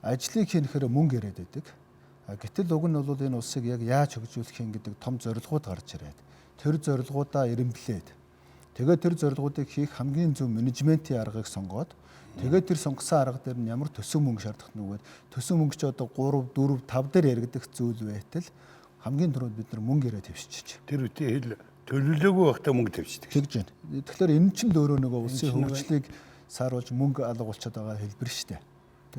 Ажлыг хийхээр мөнгө яриад байдаг. Гэтэл уг нь бол энэ улсыг яг яаж хөгжүүлэх юм гэдэг том зорилгууд гарч ирээд тэр зорилгуудаа эренблээд тэгээд тэр зорилгуудыг хийх хамгийн зөв менежментийн аргыг сонгоод тэгээд тэр сонгосон арга дээр нь ямар төсөв мөнгө шаардах нүгээд төсөв мөнгө ч одоо 3 4 5 дээр яригдах зүйл байтал хамгийн түрүүнд бид нар мөнгө яриад тавьчихчих. Тэр үтэй хэл төлөвлөгөө байхдаа мөнгө тавьчихдаг. Тэгж байна. Тэгэхээр энэ чинь л өөрөө нөгөө улсын хөгжлийг сааруулж мөнгө алга болчиход байгаа хэлбэр шүү дээ.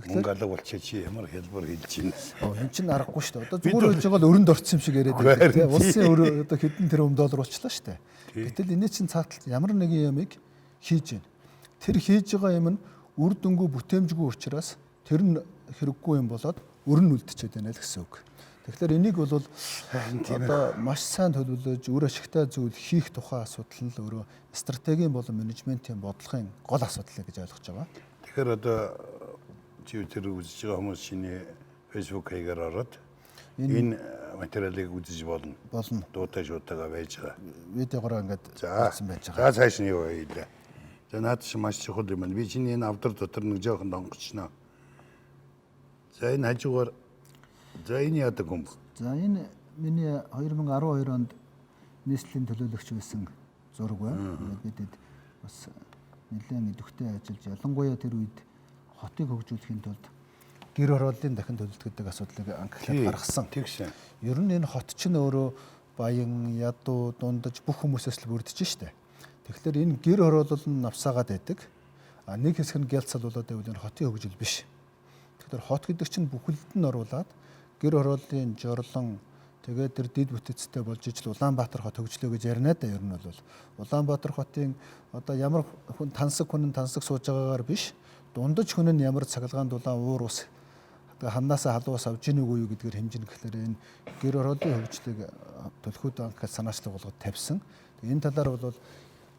Мөнгө алга болчиход чи ямар хэлбэр хэлж байна. Энэ чинь аргагүй шүү дээ. Одоо зүгээр хэлж байгаа л өрөнд орсон юм шиг яриад байдаг тийм. Улсын өрөө одоо хэдэн тэрбум доллар болчлаа шүү дээ. Гэтэл энэ чинь цааталт ямар нэгэн ямыг хийж байна. Тэр хийж байгаа юм нь үр дүнгүй бүтээмжгүй учраас тэр нь хэрэггүй юм болоод өрн үлдчихэд байна л гэсэн үг. Тэгэхээр энийг бол одоо маш сайн төлөвлөж үр ашигтай зүйл хийх тухай асуудал нь л өөрөө стратегийн болон менежментийн бодлогын гол асуудал гэж ойлгож байгаа. Тэгэхээр одоо чи тэр үзэж байгаа хүмүүс шинэ Facebook хаягаар ороод энэ материалыг үзэж болно. Дуутай шуудаагаа байж байгаа. Видеогоор ингээд хийсэн байж байгаа. За цааш нь юу хийлээ. За наад чи маш чухал юм байна. Би чиний энэ авдар дотор нэг жоохон донгочноо. За энэ хажуугаар за энэ яадаг юм бэ? За энэ миний 2012 онд нийслэлийн төлөөлөгч байсан зураг байна. Бидэд бас нэлээд идэвхтэй ажиллаж ялангуяа тэр үед хотыг хөгжүүлэхийн тулд гэр хорооллын дахин төлөлт гэдэг асуудлыг анхлаад гаргасан. Тэгшээ. Ер нь энэ хот чинь өөрөө баян, ядуу, дундаж бүх хүмүүсээс л бүрдэж штэ. Тэгэхээр энэ гэр хороолол нь навсаагаад байдаг. нэг хэсэг нь гялцал болоод байвал энэ хотын хөгжил биш. Тэгэхээр хот гэдэг чинь бүхэлд нь оруулаад гэр хорооллын жорлон тэгээд тэр дид бүтэцтэй болж ижил Улаанбаатар хот хөгжлөө гэж ярина да. Ер нь бол Улаанбаатар хотын одоо ямар хүн тансаг сууж байгаагаар биш, дундаж хүн нь ямар цахилгаан дулаан уур ус ханнаасаа халуус авж ийн үгүй юу гэдгээр хэмжинэ гэхээр энэ гэр хорооллын хөгжлийг төлхөд банкад санаачлаг болгоод тавьсан. Энэ талаар бол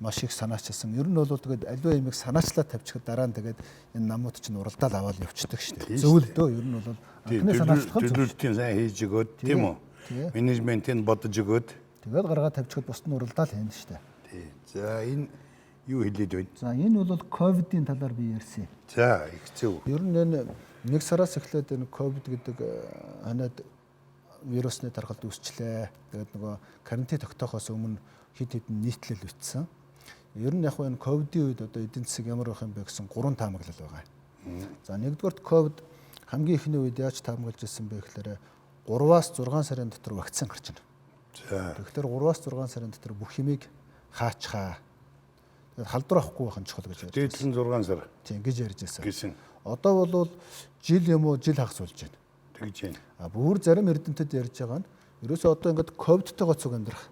маш их санаачилсан. Ер нь бол тэгээд аливаа юмыг санаачлаад тавьчихад дараа нь тэгээд энэ намууд чинь уралдаал аваад явчихдаг шүү дээ. Зөвлөдөө ер нь бол анхны санаачлах төлөвлөлтийн сайн хийж өгөөд тийм үү? Менежментийн бодож өгөөд тэгээд гаргаад тавьчихад бусд нь уралдаал хийн шүү дээ. Тий. За энэ юу хэлээд байна? За энэ бол ковидын талаар би ярьсан. За их зөв. Ер нь энэ нэг сараас эхлээд энэ ковид гэдэг ханаад вирусны тархалт үүсчлээ. Тэгээд нөгөө карантин тогтоохоос өмнө хэд хэдэн нийтлэл бичсэн. Ер нь яг энэ ковидын үед одоо эдийн засаг ямар байх юм бэ гэсэн 3 таамаглал байгаа. За нэгдүгээрт ковид хамгийн ихний үед яаж таамаглаж ирсэн бэ гэхээр 3-аас 6 сарын дотор вакцин гарч ирнэ. За. Тэгэхээр 3-аас 6 сарын дотор бүх юмыг хаачхаа. Тэгээд халдвар авахгүй байх нь чухал гэж ярьж байна. Дээдлэн 6 сар. Тийм гэж ярьж байсан. Гэсэн. Одоо бол жил юм уу жил хагас болж байна. Тэгж байна. Бүр зарим эрдэмтэд ярьж байгаа нь ерөөсөө одоо ингээд ковидтойгоо цуг амьдрах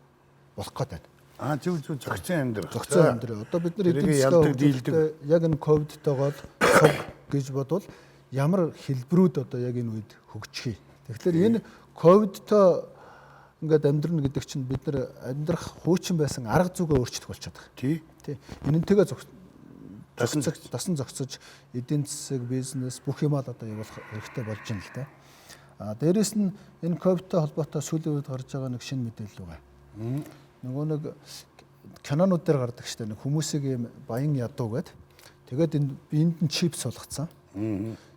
болох гэдэг байна. Зөв зөгцөн амьдрах. Зөгцөн амьдрах. Одоо бид нар эдийн засгийн яг энэ ковидтойгоо цуг гэж бодвол ямар хэлбэрүүд одоо яг энэ үед хөгжих. Тэгэхээр энэ ковидтой ингээд амьдрна гэдэг чинь бид нар амьдрах хуучин байсан арга зүгээ өөрчлөх болчиход байгаа. Тий. Энэнтэйгээ дасан зогсож эдийн засаг, бизнес бүх юмаа одоо явуулах хэрэгтэй болж байна л да. Дээрээс нь энэ ковидтой холбоотой сүүлийн үед гарч байгаа нэг шинэ мэдээлэл байгаа. Нөгөө нэг кинонууд дээр гардаг штэ нэг хүмүүсийг юм баян ядуу гэд. Тэгээд энэ биенд нь чип суулгацсан.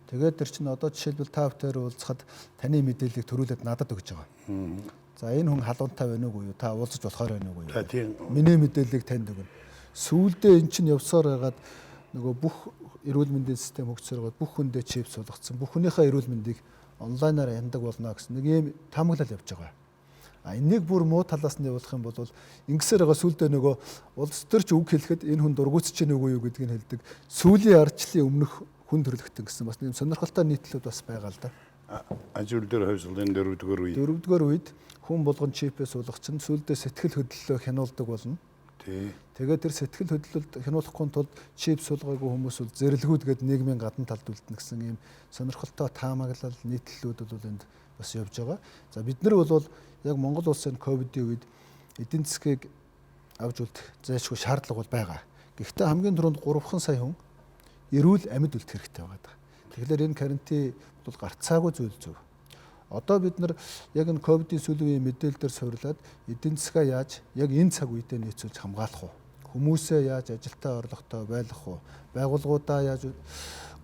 Тэгээд тэр чинь одоо жишээлбэл та бүхэн уулзахад таны мэдээллийг төрүүлээд надад өгж байгаа. За энэ хүн халуунтай байна уугүй юу? Та уулзаж болохоор байна уугүй юу? Миний мэдээллийг танд өгнө. Сүүлдээ эн чинь явсаар байгаад нөгөө бүх эрүүл мэндийн систем хөгжсөөр гоод бүх хүндээ чип суулгацсан. Бүх хүнийхээ эрүүл мэндийг онлайнаар яндаг болно гэсэн нэг юм таамаглал явж байгаа. Энийг бүр муу талаас нь явуулах юм бол ингэсээр байгаа сүүлдээ нөгөө улс төрч үг хэлэхэд энэ хүн дургуутч чинь үгүй юу гэдгийг хэлдэг. Сүүлийн ардчлалын өмнөх хүн төрлөختөн гэсэн бас нэг сонирхолтой нийтлүүд бас байгаа л да. Ажил дээр хойшлын 4-р үед хүн болгон чипээс суулгах чинь сүүлдээ сэтгэл хөдлөлөө хянуулдаг болно. Тэгээд тэр сэтгэл хөдлөлд хянуулахгүй тулд чип суулгаагүй хүмүүс бол зэрлэгүүд гээд нийгмийн гадна талд үлдэнэ гэсэн ийм сонирхолтой таамаглал нийтлэлүүд бол энд бас явж байгаа. За бид нар бол яг Монгол улсын ковидын үед эдийн засгийг авч үлдэх зайлшгүй шаардлага бол байгаа. Гэхдээ хамгийн түрүүнд 3 сая хүн эрүүл амьд үлдэх хэрэгтэй байгаа. Тэгэхээр энэ карантин бол гарцаагүй зүйл зөв. Одоо бид нар яг энэ ковидын сүүлийн үеийн мэдээлэлээр суурлаад эдийн засгаа яаж яг энэ цаг үедээ нийцүүлж хамгаалах вэ? Хүмүүсээ яаж ажилтаа орлоготой байлгах вэ? Байгууллагуудаа яаж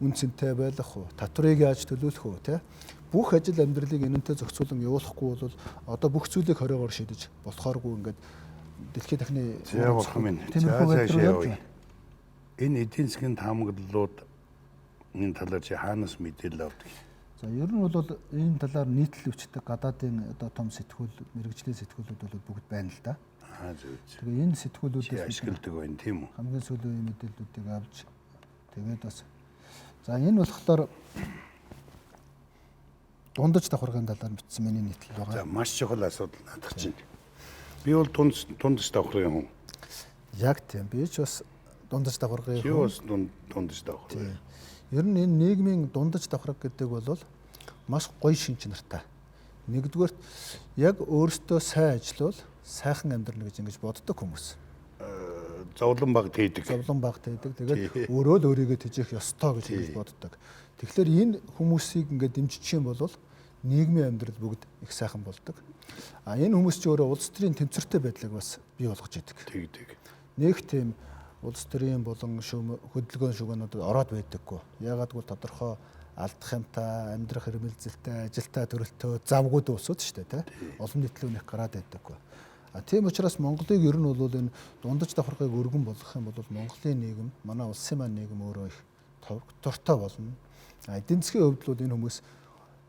үн цэнтэй байлгах вэ? Татварыг яаж төлөвлөх вэ? Тэ? Бүх ажил амьдралыг энэнтэй зохицуулан явуулахгүй бол одоо бүх зүйлийг хориогоор шийдэж болохооргүй ингээд дэлхийн дахны энэ эдийн засгийн таамаглалууд энэ талаар чи хаанаас мэдээлэл авдаг? За ер нь бол энэ талаар нийтлэл өвчтөг гадаадын одоо том сэтгүүл, мэрэгжлийн сэтгүүлүүд бол бүгд байна л да. Зөв. Тэгээ энэ сэтгүүлүүдээс ашигладаг байна тийм үү? Хамгийн сүүлийн мэдээллүүдийг авч тэгээд бас за энэ болохоор дундаж давхаргын талаар бичсэн миний нийтлэл байгаа. За маш чухал асуудал надад чинь. Би бол дундаж давхаргын хүн. Яг тийм. Би ч бас дундаж давхаргын хүн. Би бас дундаж давхаргын. Ер нь энэ нийгмийн дундаж давхарга гэдэг бол маш гоё шинж чанартай. Нэгдүгээрт яг өөртөө сайн ажиллавал сайхан амьдрна гэж ингэж боддог хүмүүс. Зовлон багт хийдэг. Тэгээд өөрөө л өөрийгөө тэжээх ёстой гэж ингэж боддог. Тэгэхээр энэ хүмүүсийг ингээд дэмжиж юм бол нийгмийн амьдрал бүгд их сайхан болдог. Энэ хүмүүс ч өөрөө улс төрийн тэнцвэртэй байдлыг бас бий болгож идэг. Нэг тийм улс төрийн болон хөдөлгөөн шугамнуудад ороод байдаггүй. Яагаад гэвэл тодорхой алдах юмтай, амьдрах хэрмэлзэлтэй, ажилтаа төрөлтөө завгууд уусууд шүү дээ, тэ. Олон нийтлэл нэг гараад байдаггүй. Тийм учраас Монголыг ер нь бол энэ дундаж давхаргыг өргөн болгох юм бол Монголын нийгэм, манай улсын маань нийгэм өөрөө их дуртай болно. Эдийн засгийн хувьд бол энэ хүмүүс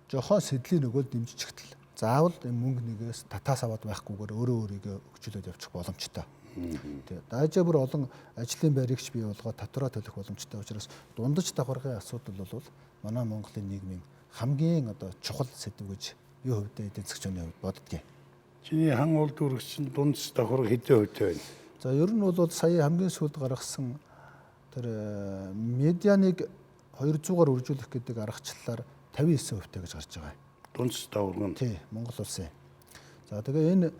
жохон сэдлийн өгөөл дэмжиж чигтэл заавал энэ мөнгө нэгээс татаас аваад байхгүйгээр өөрөө өөрийгөө хөгжүүлээд явчих боломжтой. Тэгээ даажаа бүр олон ажлын байрагч бий болгоод татвараа төлөх боломжтой учраас дундаж давхаргын асуудал бол манай Монголын нийгмийн хамгийн одоо чухал сэдв гэж би хувьдаа эдийн засгийн хувьд боддгийн. Чиний хан улд үргэлжлэн дундс давхар хэдэн хувьтай байна? За ер нь бол сая хамгийн сүүлд гаргасан тэр медианыг 200-аар үржүүлэх гэдэг аргачлалаар 59% гэж гарч байгаа. Дундс давхар нь. Тий, Монгол улсын. За тэгээ энэ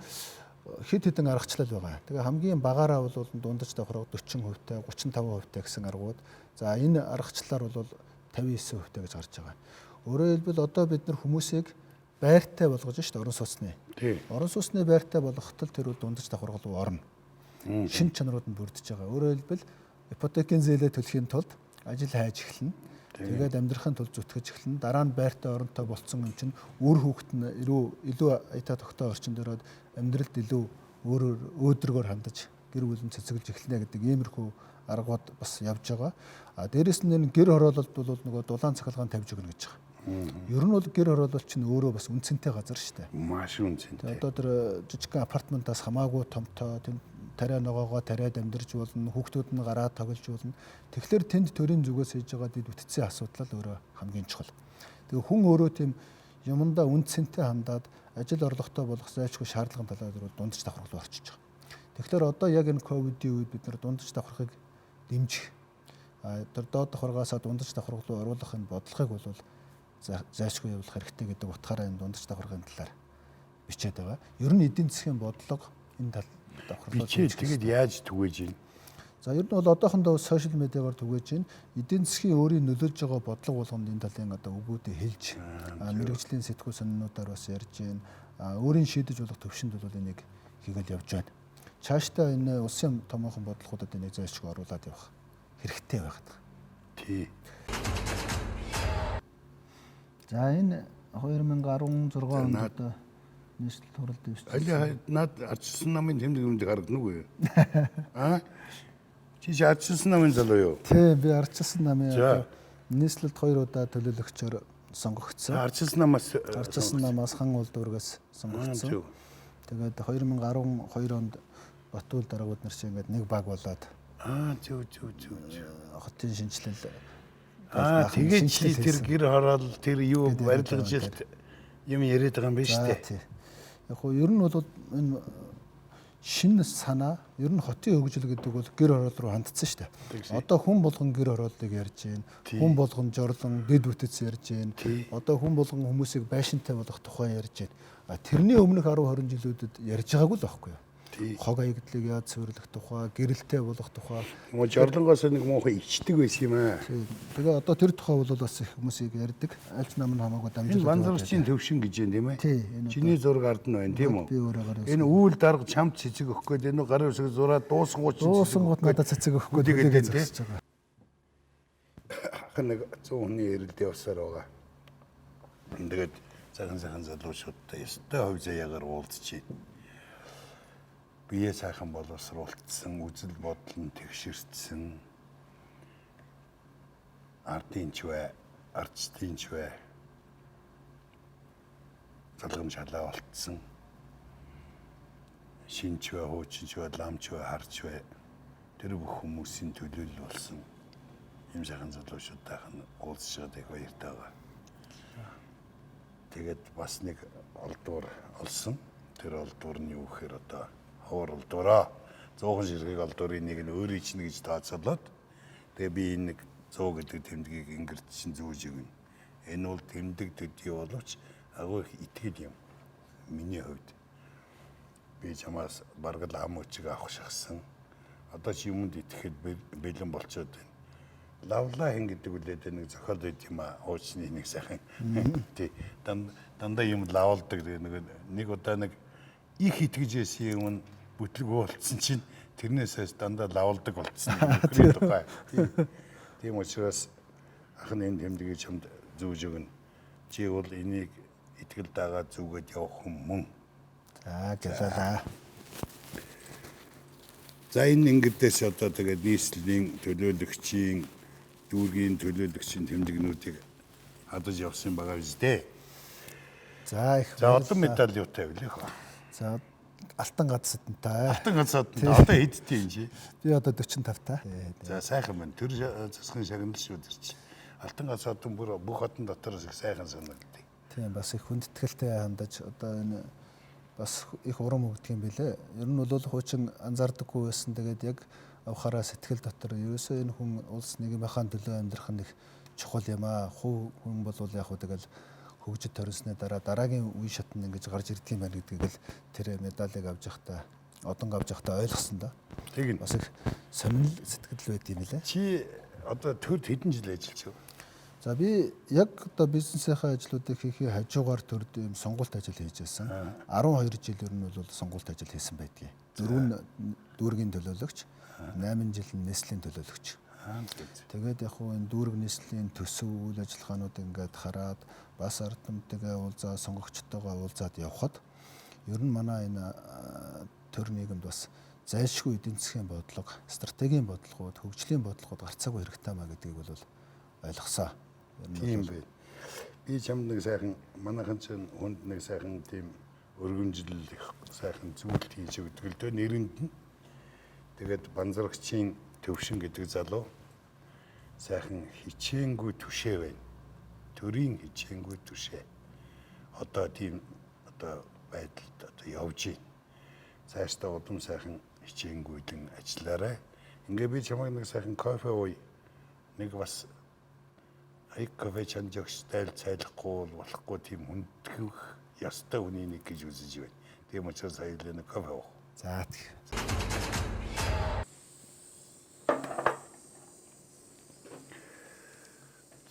хэд хэдэн аргачлал байгаа. Тэгээ хамгийн багаараа бол дундаж давхар 40%-тай, 35%-тай гэсэн аргууд. За энэ аргачлалаар бол 59%-тай гэж гарч байгаа. Өөрөөр хэлбэл одоо бид нар хүмүүсийг байртай болгож шүү дээ орон сууцны. Тий. Орон сууцны байртай болгоход тэр дундаж давхар руу орно. Шин чанарууд нь бүрдэж байгаа. Өөрөөр хэлбэл ипотекийн зээлээ төлөхийн тулд ажил хайж эхэлнэ. Тэгээд амьдрахын тулд зүтгэж эхэлнэ. Дараа нь байртай оронтой болцсон юм чинь үр хүүхэд нь илүү аятаа тогтоо орчинд ороод амьдралд илүү өөдрөгөөр хандаж гэр бүл нь цэцгэлж эхэлнэ гэдэг иймэрхүү аргууд бас явж байгаа. А дээрэс нь гэр хороололд бол нөгөө дулаан цахилгаан тавьж өгнө гэж байгаа. Ер нь бол гэр хороолол чинь өөрөө бас үнцэнтэй газар шүү дээ. Маш үнцэнтэй. Одоо тэр жижигхэн апартментаас хамаагүй томтой тэнд тариа ногоогоо тариад амьдарч болно, хүүхдүүд нь гараад тоглож болно. Тэгэхээр тэнд төрийн зүгээс хийж байгаа дэд бүтцийн асуудал өөрөө хамгийн чухал. Тэгээ хүн өөрөө тийм юмдаа үнцэнтэй хандаад ажил орлоготой болох зайлшгүй шаардлагын талаар дундаж давхар руу орчиж байгаа. Тэгэхээр одоо яг энэ ковидын үед бид нар дундаж давхархыг дэмжих тэр доод давхаргаасаа дундаж давхар руу оруулах энэ бодлогыг бол зайлшгүй явуулах хэрэгтэй гэдэг утгаараа энэ дундаж давхаргын талаар бичээд байгаа. Ер нь эдийн засгийн бодлого энэ тал давхарлаа. Тэгээд яаж түгээж ийн? За ер нь бол одоохондоо сошиал медиагаар түгээж ийн. Эдийн засгийн өөрийн нөлөөлж байгаа бодлого болгонд энэ талын одоо өгүүдээ хэлж мэрэгжлийн сэтгүүл сонинуудаар бас ярьж ийн. Өөрийн шийдэж болох төвшөнд бол энийг хийгээл явж байна. Цаашдаа энэ улсын томоохон бодлогуудад энийг зайлшгүй оруулаад явах хэрэгтэй байгаад. Тий. За энэ 2016 онд одоо нийслэл хурал дэвшиж. Али над ардчилсан намын тэмдэг юмд гаргана уу? Чи ардчилсан намын залуу юу? Тий, би ардчилсан намын одоо нийслэлд 2 удаа төлөөлөгчөөр сонгогдсон. Ардчилсан намаас хан улдуургаас сонгогдсон. Тэгээд 2012 онд Батүл дараагууд нар чинь ингээд нэг баг болоод зөв. хотын шинжилэл тэгээд чи тэр гэр хороол тэр юу барилгажилт юм яриад байгаа юм байна шүү дээ. Яг хоо ер нь бол энэ шинэ санаа ер нь хотын хөгжил гэдэг бол гэр хороол руу хандсан шүү дээ. Одоо хүн болгон гэр хорооллыг ярьж байна. Хүн болгон жорлон дэд бүтэц ярьж байна. Одоо хүн болгон хүмүүсийг байшинтай болгох тухай ярьж байна. Тэрний өмнөх 10 20 жилүүдэд ярьж байгаагүй л байхгүй юу? Хог аягдлыг яаж цэвэрлэх тухай, гэрэлтэй болох тухай. Нөгөө жорлонгоос нэг муухай ичдэг байсан юм аа. Тэгээ одоо тэр тухай бол бас их хүмүүсийг ярьдаг. Альч нам нь хамаагүй дамжуулаад. Энэ Банзарчийн төвшин гэж юм тийм ээ. Чиний зураг ард нь байна тийм үү? Би өөрөө гаргасан. Энэ үйл дарга чамд цэцэг өгөх гээд энэ гарын үсэг зураад дуусангууд надад цэцэг өгөх гээд зогсож байгаа. Хань нэг 100 хүний эрэлдээ явсаар байгаа. Тэгээд цагаан залуучуудтай ёстой хувь заяагаар уулзчих. Бие сайхан боловсруулсан, үзэл бодол нь тэгшэрсэн. Ардын ч бай, ардчдын ч бай. Залгам шалаа болтсон. Шинч бай, хуучин ч бай, ламч бай, харч бай. Тэр бүх хүмүүсийн төлөөлөл болсон. Ийм сайхан залуучуудтайхан уулзчаад их баяртай байгаа. Тэгээд бас нэг олдуур олсон. Тэр олдуур нь юу гэхээр одоо ховор олдуураа 100 ширхэг олдуурын нэг нь өөрийн чинь гэж тооцоолоод тэгээ би энэ нэг 100 гэдэг тэмдгийг ингэрд чинь зүүж өгнө. Энэ бол тэмдэг төдий боловч агуу их итгэл юм. Миний хувьд би чамаас бараг л ам өчиг авах шахсан. Одоо чи юмд итгэхэд бэлэн болцоод байна. Лавлаа хин гэдэг үлээд нэг зохиол байт юм аа. Уучны нэг сайхан. Тий. Дандаа юм лавлдаг нэг удаа нэг их итгэж яасан юм бүтлэг болцсон чинь тэрнээсээс дандаа лавлдаг болцсон. Тийм учраас ах нь энэ тэмдгийг чамд зүүж өгнө. Чи бол энийг итгэл дагаад зүгээд явах хүн мөн. За гэлээ. За энэ ингэдээс одоо тэгээд нийслэлийн төлөөлөгчийн дүүргийн төлөөлөгчийн тэмдэгнүүдийг хадаж явсан байгаа биз дээ. За их. За олон медаль юутай вэ хөө? За Алтан гадсантай. Алтан ганцаад одоо хэдтэй юм чи? Би одоо 45 та. За сайхан байна. Тэр засгийн шагнал шүү тэр чи. Алтан ганцаад бүр бүх хотын дотроос их сайхан санагддаг. Тийм бас их хүндэтгэлтэй хандаж одоо энэ бас их урам өгдөг юм билэ. Ер нь бол хуучин анзаардаггүй байсан. Тэгээд яг авахаараа сэтгэл дотор ерөөсөө энэ хүн улс нийгмийнхаа төлөө амьдрах нь их чухал юм аа. Хүн бол яг хөө тэгэл хөгжид торсны дараа дараагийн үе шатнд ингэж гарч ирдэг юм байна гэдгийг л тэр медалийг авч явахдаа одонг авч явахдаа ойлгосон да. Тэг Бас их сонирхол сэтгэл байд юм лээ. чи одоо төрд хэдэн жил ажиллаж байна? За би яг одоо бизнесийнхаа ажлуудыг хийхээ хажуугаар төрд юм сонгуульт ажил хийж байсан. 12 жил ер нь бол сонгуульт ажил хийсэн байдгийг. 4 дүүргийн төлөөлөгч, 8 жил нь Nestle-ийн төлөөлөгч. Тэгээд яг хуу энэ дүүрэг Nestle-ийн төсөв үйл ажиллагаанууд ингээд хараад бас ард түмтэйгээ уулзаад сонгогчтойгоо уулзаад явхад ер нь манай энэ төр нийгэмд бас зайлшгүй эдийн засгийн бодлого, стратегийн бодлогууд, хөгжлийн бодлогууд гарцаагүй хэрэгтэй маа гэдгийг бол ойлгосоо. Тийм бай. Би чамд нэг сайхан манайхан ч хүнд нэг сайхан тийм өргөмжлөл их сайхан зүйлт хийж өгдөг л дээ нэрэнд нь. Тэгээд банзарагчийн Төвшин гэдэг залуу сайхан хичээнгүй түшээ байна. Төрийн хичээнгүй түшээ. Одоо тийм одоо байдалд одоо явж байна. Цаашдаа удам сайхан хичээнгүйдэн ажиллаарай. Ингээ би чамайг нэг сайхан кофе ууй. Нэг бас аяг кофе чанжагч цайлахгүй болохгүй тийм хүндгэх ёстой үний нэг гэж үзэж байна. Тийм учраас аяглаа нэг кофе уух. За тийм.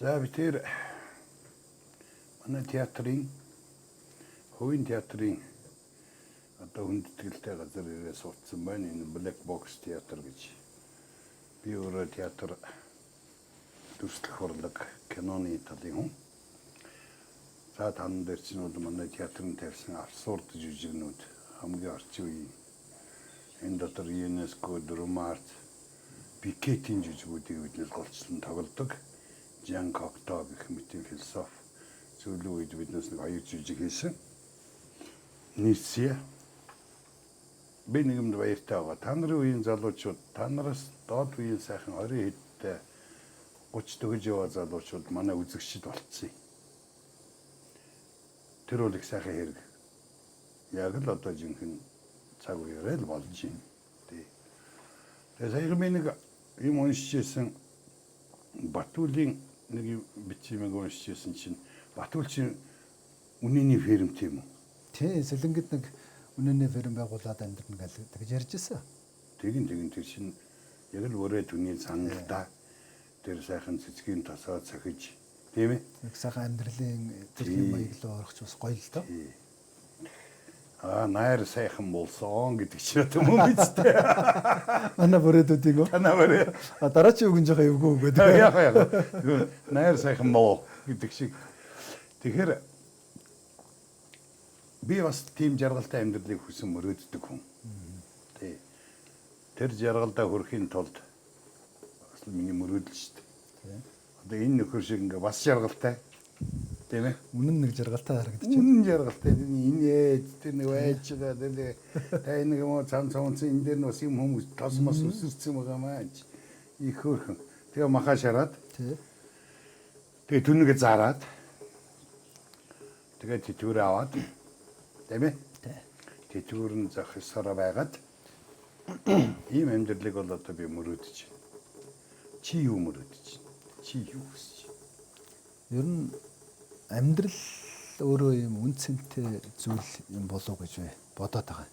За би тэр манай театрын хувийн театрын одоо хүндэтгэлтэй газар ирээ суудсан байна. Энэ Black Box театр гэж. Би өөрөө театр дүрслэх урлаг киноны талын хүн. За тань дээр чинь бол манай театрын тавьсан абсурд жүжигнүүд хамгийн орчин үеийн энэ дотор ЮНЕСКО, Дөрмарт, Пикетийн жүжигүүдийг бид голчлон тоглодог. Жан Кокто гэх мэтийн философи зөвлөө үед биднээс нэг хоёр жүжиг хийсэн. Нийцээ. Би нэгэмд баяртай байгаа. Та нарын үеийн залуучууд, та нараас доод үеийн сайхан 20 хэдтэй 30 төгөж яваа залуучууд манай үзэгчд болцсон. Тэр бол их сайхан хэрэг. Яг л одоо жинхэнэ цаг үеэрээ л болж байна. Тэгээ саяхан би нэг юм уншижсэн Батүлийн нэг бичимийг уншижсэн чинь Батүл чинь үнэний ферм тийм үү? Тий, Сэлэнгэд нэг үнэний ферм байгуулад амьдрна гэж ярьж ирсэн. Тэгин тэр чинь яг л өөрөө түүний санагдаа тэр сайхан цэцгийн тосоо цохиж тийм ээ? Нэг сайхан амьдралын төрлийн маяглал орохч бас гоё л доо. Найр сайхан болсон гэдэг чинь юм уу бидтэй. Манай бүрээдүүдийг гоо. Танаа бүрээ. Дараачийн үгэн жоохон эвгүй гэдэг. Яг. Найр сайхан муу гэдэг шиг. Тэгэхээр би бас тийм жаргалтай амьдралыг хүсэн мөрөөддөг хүн. Тий. Тэр жаргалдаа хүрэхийн тулд бас миний мөрөөдөл шүү дээ. Одоо энэ нөхөр шиг ингээ бас жаргалтай. Тийм ээ. Үнэн нэг жаргалтай харагдаж байна. Үнэн жаргалтай. Энэ тэр нэг байж байгаа. Тэр нэг юм цан цонцсон энэ дээр бас юм хүмүүс тосмос өсөрцөн байгаа маа. Их хөөрхөн. Тэгээ махаа шараад. Тий. Тэгээ түнэгээ зараад. Тэгээ тэтгүүрээ аваад. Тийм ээ. Тэтгүүр нь зах ёсороо байгаад ийм амьдралыг бол одоо би мөрөөдөж байна. Чи юу мөрөөдөж байна? Чи юу хүсэж байна? Ер нь амьдрал өөрөө юм үн цэнтэй зүйл юм болов гэж бодоод байгаа.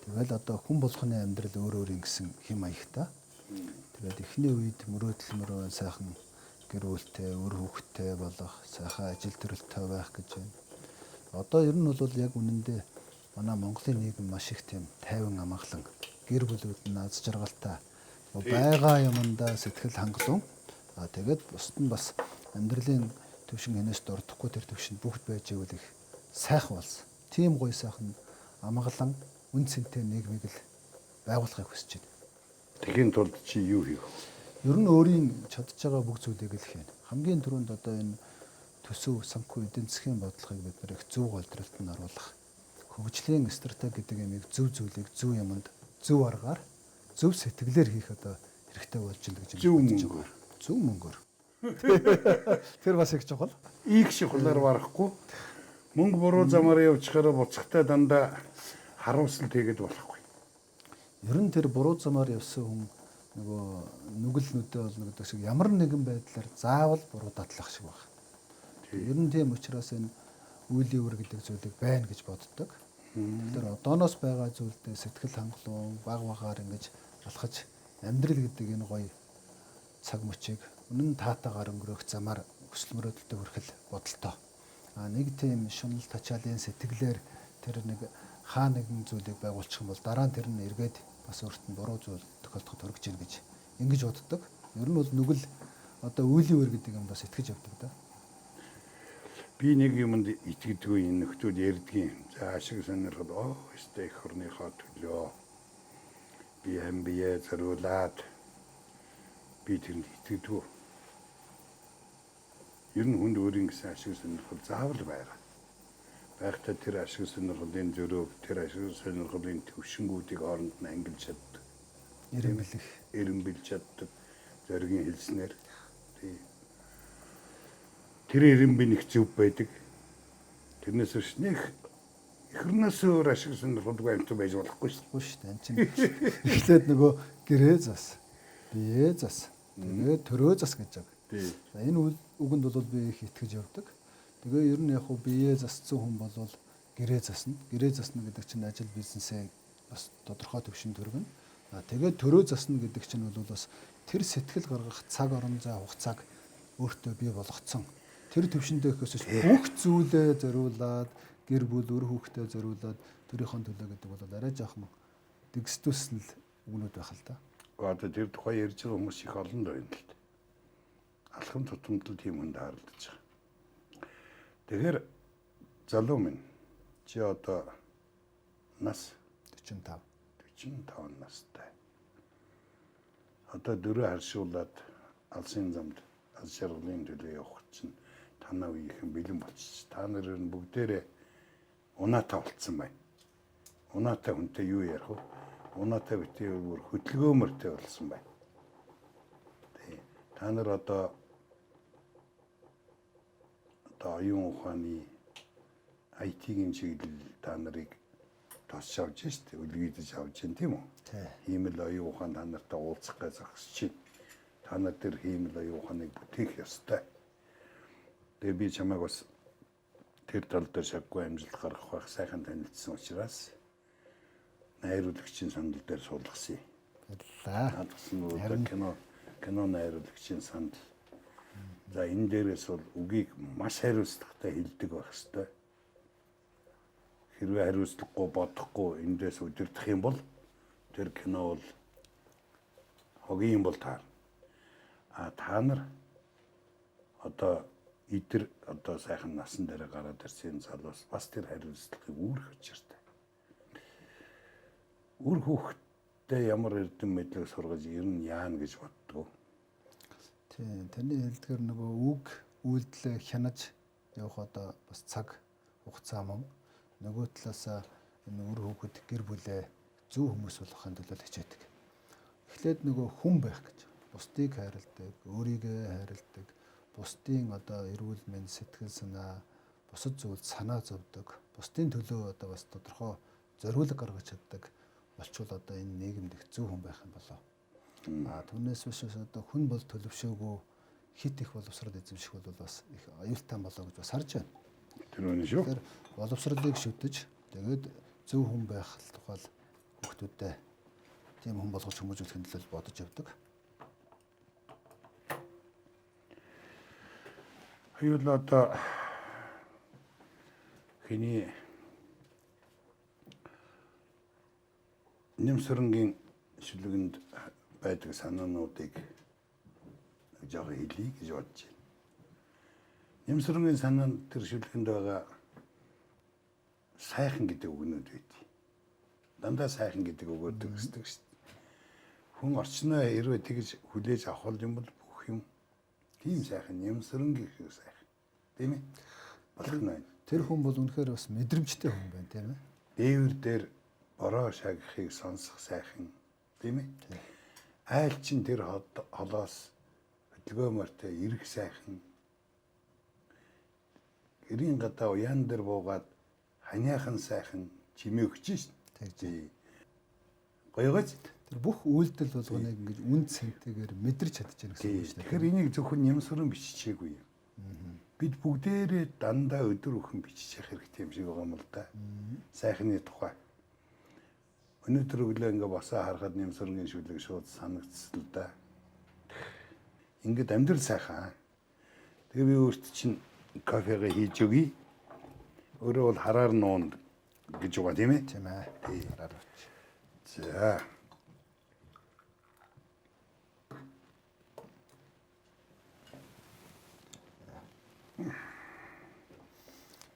Тэгэл одоо хүн болгоны амьдрал өөр ингэсэн хэм маягтай. Тэгээд эхний үед мөрөөдөлмөр сайхан гэр бүлтэй, өр хүүхэдтэй болох, сайхан ажил төрөлтэй байх гэж байна. Одоо ер нь бол яг үнэндээ манай Монголын нийгэм маш их тийм тайван амгалан гэр бүлүүд нь аз жаргалтай байгаа юмдаа сэтгэл хангалуун. Тэгээд бусд нь бас амьдралын төвшин хэнээс дурдахгүй тэр төвшөнд бүгд байж ивэл их сайхан болсон. Тийм гоё сайхан амгалан үн цэнтэй нийгмийг л байгуулахыг хүсэж байна. Тэхийн тулд чи юу хийх вэ? Ер нь өөрийн чадж байгаа бүх зүйлийг л хийнэ. Хамгийн түрүүнд одоо энэ төсөв санхүү эдийн засгийн бодлогыг бид нэр их зөв голдролтод оруулах, хөгжлийн стратеги гэдэг ямиг зөв зүйлийг зөв юмд зөв аргаар зөв сэтгэлээр хийх одоо хэрэгтэй болж байна гэж Зөв мөнгөөр. Зөв мөнгөөр. Тэр бас их чухал. Их шихлаар барахгүй. Мөнгө буруу замаар явчихаараа буцахтаа дандаа харуулсалт хийгээд болохгүй. Ер нь тэр буруу замаар явсан хүн нөгөө нүгэл нүдэ болно гэдэг шиг ямар нэгэн байдлаар заавал буруу дадлах шиг байна. Ер нь тийм учраас энэ үйл явэр гэдэг зүйлийг байна гэж боддог. Тэр одооноос байгаа зүйлдээ сэтгэл хангалуун баг багаар ингэж алхаж амьдрал гэдэг энэ гоё цаг мөчийг үнэн таатаагаар өнгөрөх замаар хүсэл мөрөөдөлтөд хүрэх бодолтой. Нэг тийм шунал тачаалын сэтгэлээр тэр нэг хаа нэгэн зүйлийг байгуулчих юм бол дараа нь тэр нь эргээд бас өөрт нь буруу зүйл тохиолдоход хүрэж гин гэж ингэж боддог. Ер нь бол нүгэл одоо үйл явэр гэдэг юм бас итгэж явдаг да. Би нэг юмд итгэдэггүй энэ нөхдүүд ярьдгийн. За ашиг сонирхол өстэй их орныхоо төлөө би бие зориулаад би тэнд итгэдэггүй. Ер нь хүнд өөрийн гэсэн ашиг сонирхол заавал байгаа. Байхдаа тэр ашиг сонирхлын зөрөө, тэр ашиг сонирхлын төвшингүүдийг хооронд нь ангилж чаддаг. Эренбэлж чаддаг. Зоригийн хэлснээр тэр эренбэн их зөв байдаг. Тэрнээс биш нэг ихрнээс өөр ашиг сонирхолгүй амт байж болохгүй шүү дээ. Энд чинь эхлээд нөгөө гэрээ зас, бие зас, тэгээд төрөө зас гэж байгаа. За энэ үгэнд бол би их итгэж явдаг. Тэгээ ер нь яг хуу бие засцсан хүн бол гэрээ засна. Гэрээ засна гэдэг чинь ажил бизнесээ бас тодорхой төвшин төргөн. Тэгээд төрөө засна гэдэг чинь бол бас тэр сэтгэл гаргах цаг орон зай хугацааг өөртөө бий болгоцсон. Тэр төвшөндөө ихээс бүх зүйлээ зориулаад гэр бүл өр хүүхдээ зориулаад төрийнхөө төлөө гэдэг бол арай жоохон дэгсдүүлсэн л үгнүүд байх л да. Одоо тэр тухай ярьж байгаа хүмүүс их олон байна л дээ. Алхам тутамдал тийм хүнд харагдаж байгаа. Тэгэхээр залуу минь чи одоо нас 45 настай. Одоо дөрөв харшуулаад алсын замд аз жаргалын төлөө явах чинь танаа үеийнхэн бэлэн болчих. Та нар нь бүгдээрээ унаатай болцсон байна. Унаатай хүнтэй юу ярих вэ? Унаатай битээ бүр хөдөлгөөнмөртэй болсон байна. Та нар одоо оюун ухааны IT-ийн чиглэл та нарыг тосч авч штэ үлгийдэж авч байна тийм үү? Тийм л оюун ухаан та нартай уулзах гэж зогсож чинь. Та нар тэр ийм л оюун ухааныг бүтээх ёстой. Тэгээ би чамайг бас тэр тал дээр шаггүй амжилт гаргах байх сайхан танилцсан учраас найруулагчийн сандал дээр суулгасан юм. Баярлалаа. Надсан кино найруулагчийн сандал. За энэ дээрээс бол үгийг маш хариуцлагатай хэлдэг байх ёстой. Хэрвээ хариуцлагагүй бодохгүй эндээс удирдах юм бол тэр кино бол хогийн бол таар. Та нар одоо идэр одоо сайхан насан дээр гараад ирсэн залуус бас тэр хариуцлагыг үүрэх учиртай. Үр хүүхдээ ямар эрдэм мэдлэг сургаж ер нь яана гэж боддгоо. Тийм, таны хэлдгээр нөгөө үг үйлдэлээ хянаж явах одоо бас цаг хугацаа мөн нөгөө талаасаа энэ үр хүүхэд гэр бүлээ зөв хүмүүс болгохын төлөө хичээдэг. Эхлээд нөгөө хүн байх гэж. Бусдыг хайрладаг, өөрийгөө хайрладаг, бусдын одоо эрүүл мэнд сэтгэл санаа, бусад зүйлд санаа зовдөг, бусдын төлөө одоо бас тодорхой зориулга гаргаж чаддаг болчвол одоо энэ нийгэмд их зөв хүн байх юм болоо. Түүнээс биш одоо хүн бол төлөвшөөгүй хит их боловсрол эзэмших бол бас их аюултай болоо гэж бас харж байна. Тэр үнэ шүү. Тэгэхээр боловсролыг шүтэж тэгээд зөв хүн байх тухай хүүхдүүдэд тийм хүн болгож хүмүүжүүлэхин төлөө бодож явдаг. Хоёул одоо хиний Нэмсрэнгийн шүлгэнд байдаг санаануудыг жоохон хэлье гэж бодож байна. Нэмсрэнгийн санаанд тэр шүлгэнд байгаа сайхан гэдэг үгнүүд байдаг. Дандаа сайхан гэдэг үгээр төгсдөг шүү дээ. Хүн орчноо хэрвээ тэгж хүлээж авах юм бол бүх юм тийм сайхан Нэмсрэнгийн шиг сайхан. Тийм ээ? Болох нь. Тэр хүн бол үнэхээр бас мэдрэмжтэй хүн байна тийм ээ. Дээвэр дээр бороо шагахыг сонсох сайхан тийм ээ. Айл чин тэр холоос хөдөлгөөнөртэй ирэх сайхан. Гэрийн гадаа уян дээр буугаад ханиахан сайхан чимээгч шин. Тэгж. Гоёгоц. Тэр бүх үйлдэл болгоныг ингэж үн цэнтэйгээр мэдэрч чадчихна гэсэн үг шүү дээ. Тэгэхээр энийг зөвхөн нямсран биччихээгүй юм. Бид бүгдээрээ дандаа өдөр бүхэн биччих хэрэгтэй юм шиг байгаа юм л да. Сайхны тухай. Өнөөдөр өглөө ингээ босоо харахад нямсрангийн шүлэг шууд санагдсан л да. Ингээд амьдрал сайхан. Тэгээ би өөрт чинь кофегаа хийж өгье. Өөрөө бол хараар нуунд гэж байгаа тийм ээ. Тийм ээ. Хараар авч. За.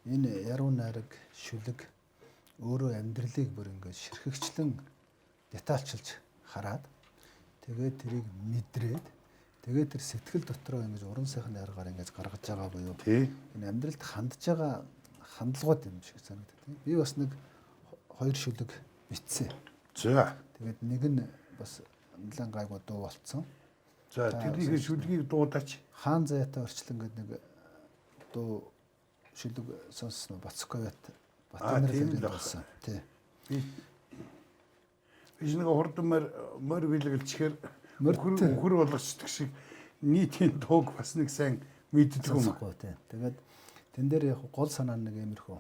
Энэ яруу найраг шүлэг өөрөө амьдралыг бүр ингээд ширхэгчлэн детальчилж хараад тэгээд тэрийг мэдрээд тэгээд тэр сэтгэл дотроо ингэж уран сайхны аргаар ингэж гаргаж байгаа буюу энэ амьдралд хандж байгаа хандлагууд юм шиг санагдав. Би бас нэг 2 шүлэг бичсэн. За. Тэгээд нэг нь бас нэлээд гайгүй дуу болцсон. За тэрний шүлгийг дуудаач. Хаан заяатай орчлон гэдэг нэг дуу шүлэг сонссон Бацковят Батнэр болсон. Тий. Би нэг хурдан мөр билгэлчээр мөр болгочдөг шиг нийтийн дууг бас нэг сайн мэддэг юм. Тий. Тэгээд тэн дээр яг гол санаа нэг иймэрхүү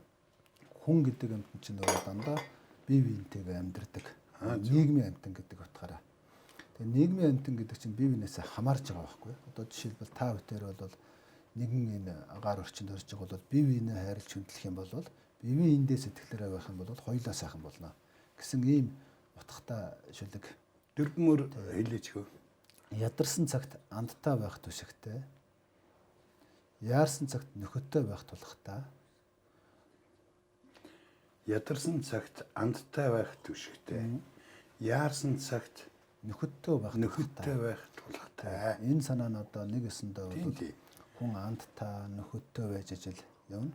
хүн гэдэг амьтан чинь дандаа бие биентэйгээ амьдардаг. Нийгмийн амьтан гэдэг утгаараа. Тэгээ нийгмийн амьтан гэдэг чинь бие биенээсээ хамаарж байгаа байхгүй. Одоо жишээлбэл та бүхэн бол нэгэн энэ агаар орчинд орж байгаа бол бие биенээ хайрлж хүндлэх юм бол бие биендээ сэтгэлээрээ байх юм бол хоёулаа сайхан болно гэсэн ийм утгатай шүлэг. Дөрвмөр хэлээч хөө. Ядарсан цагт амттай байх түшигтэй. Яарсан цагт нөхөдтэй байх тулхтай. Ядарсан цагт амттай байх түшигтэй. Яарсан цагт нөхөдтэй байх тулхтай. Энэ санаа нь одоо нэг өсөндөө бол хүн амттай нөхөдтэй байж ажил явна.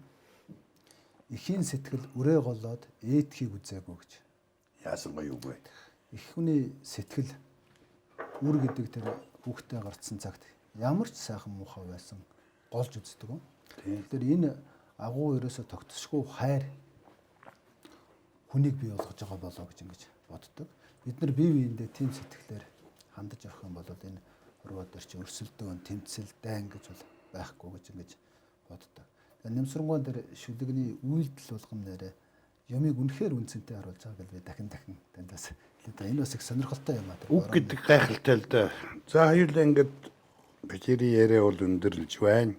Эхийн сэтгэл үрээ голоод ээдхийг үзээгүй гэж. Яасан гоё үг вэ? Их хүний сэтгэл үр гэдэг тэр хүүхдээ гарцсан цагт ямар ч сайхан муухай байсан голж үздэг юм. Тэгэхээр энэ агуу ерөөсө тогтсошгүй хайр хүнийг бий болгож байгаа болоо гэж ингэж боддог. Бид нар бие биендээ тийм сэтгэлээр хандаж явах юм бол энэ уруу дээр чи өрсөлдөөн, тэмцэл, дайн гэж бол байхгүй гэж ингэж боддог. Тэгээ нэмсрэнгуун дээр шүлэгний үйлдэл болгон нэрэ юмыг үнэхээр үнцэнтэй харуулж байгааг би дахин таньдаас хэлээд энэ бас их сонирхолтой юм аа. Үг гэдэг гайхалтай л да. За хоёулаа ингээд бичээрийн яриа бол өндөрлж байна.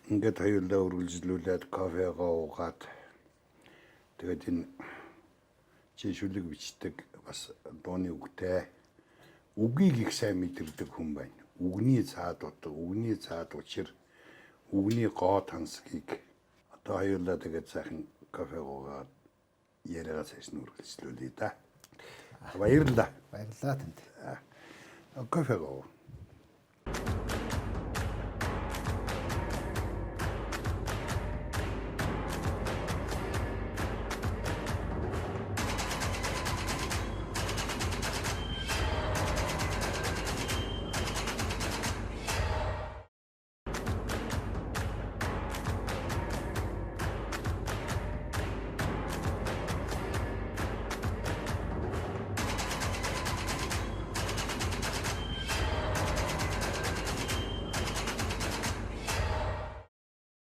Ингээд хоёулаа үргэлжлүүлээд кофегаа уугаад тэгээд энэ чи шүлэг бичдэг бас дууны үгтэй. Үгийг их сайн мэдэрдэг хүн байна. Үгний цаад утга, үгний цаад учир, үгний гоо тансгийг одоо хоёулаа тэгээд сайхан кофе уугаад яриагаа цааш нь үргэлжлүүлье да. Баярлалаа. Баярлалаа танд. Кофе гоо.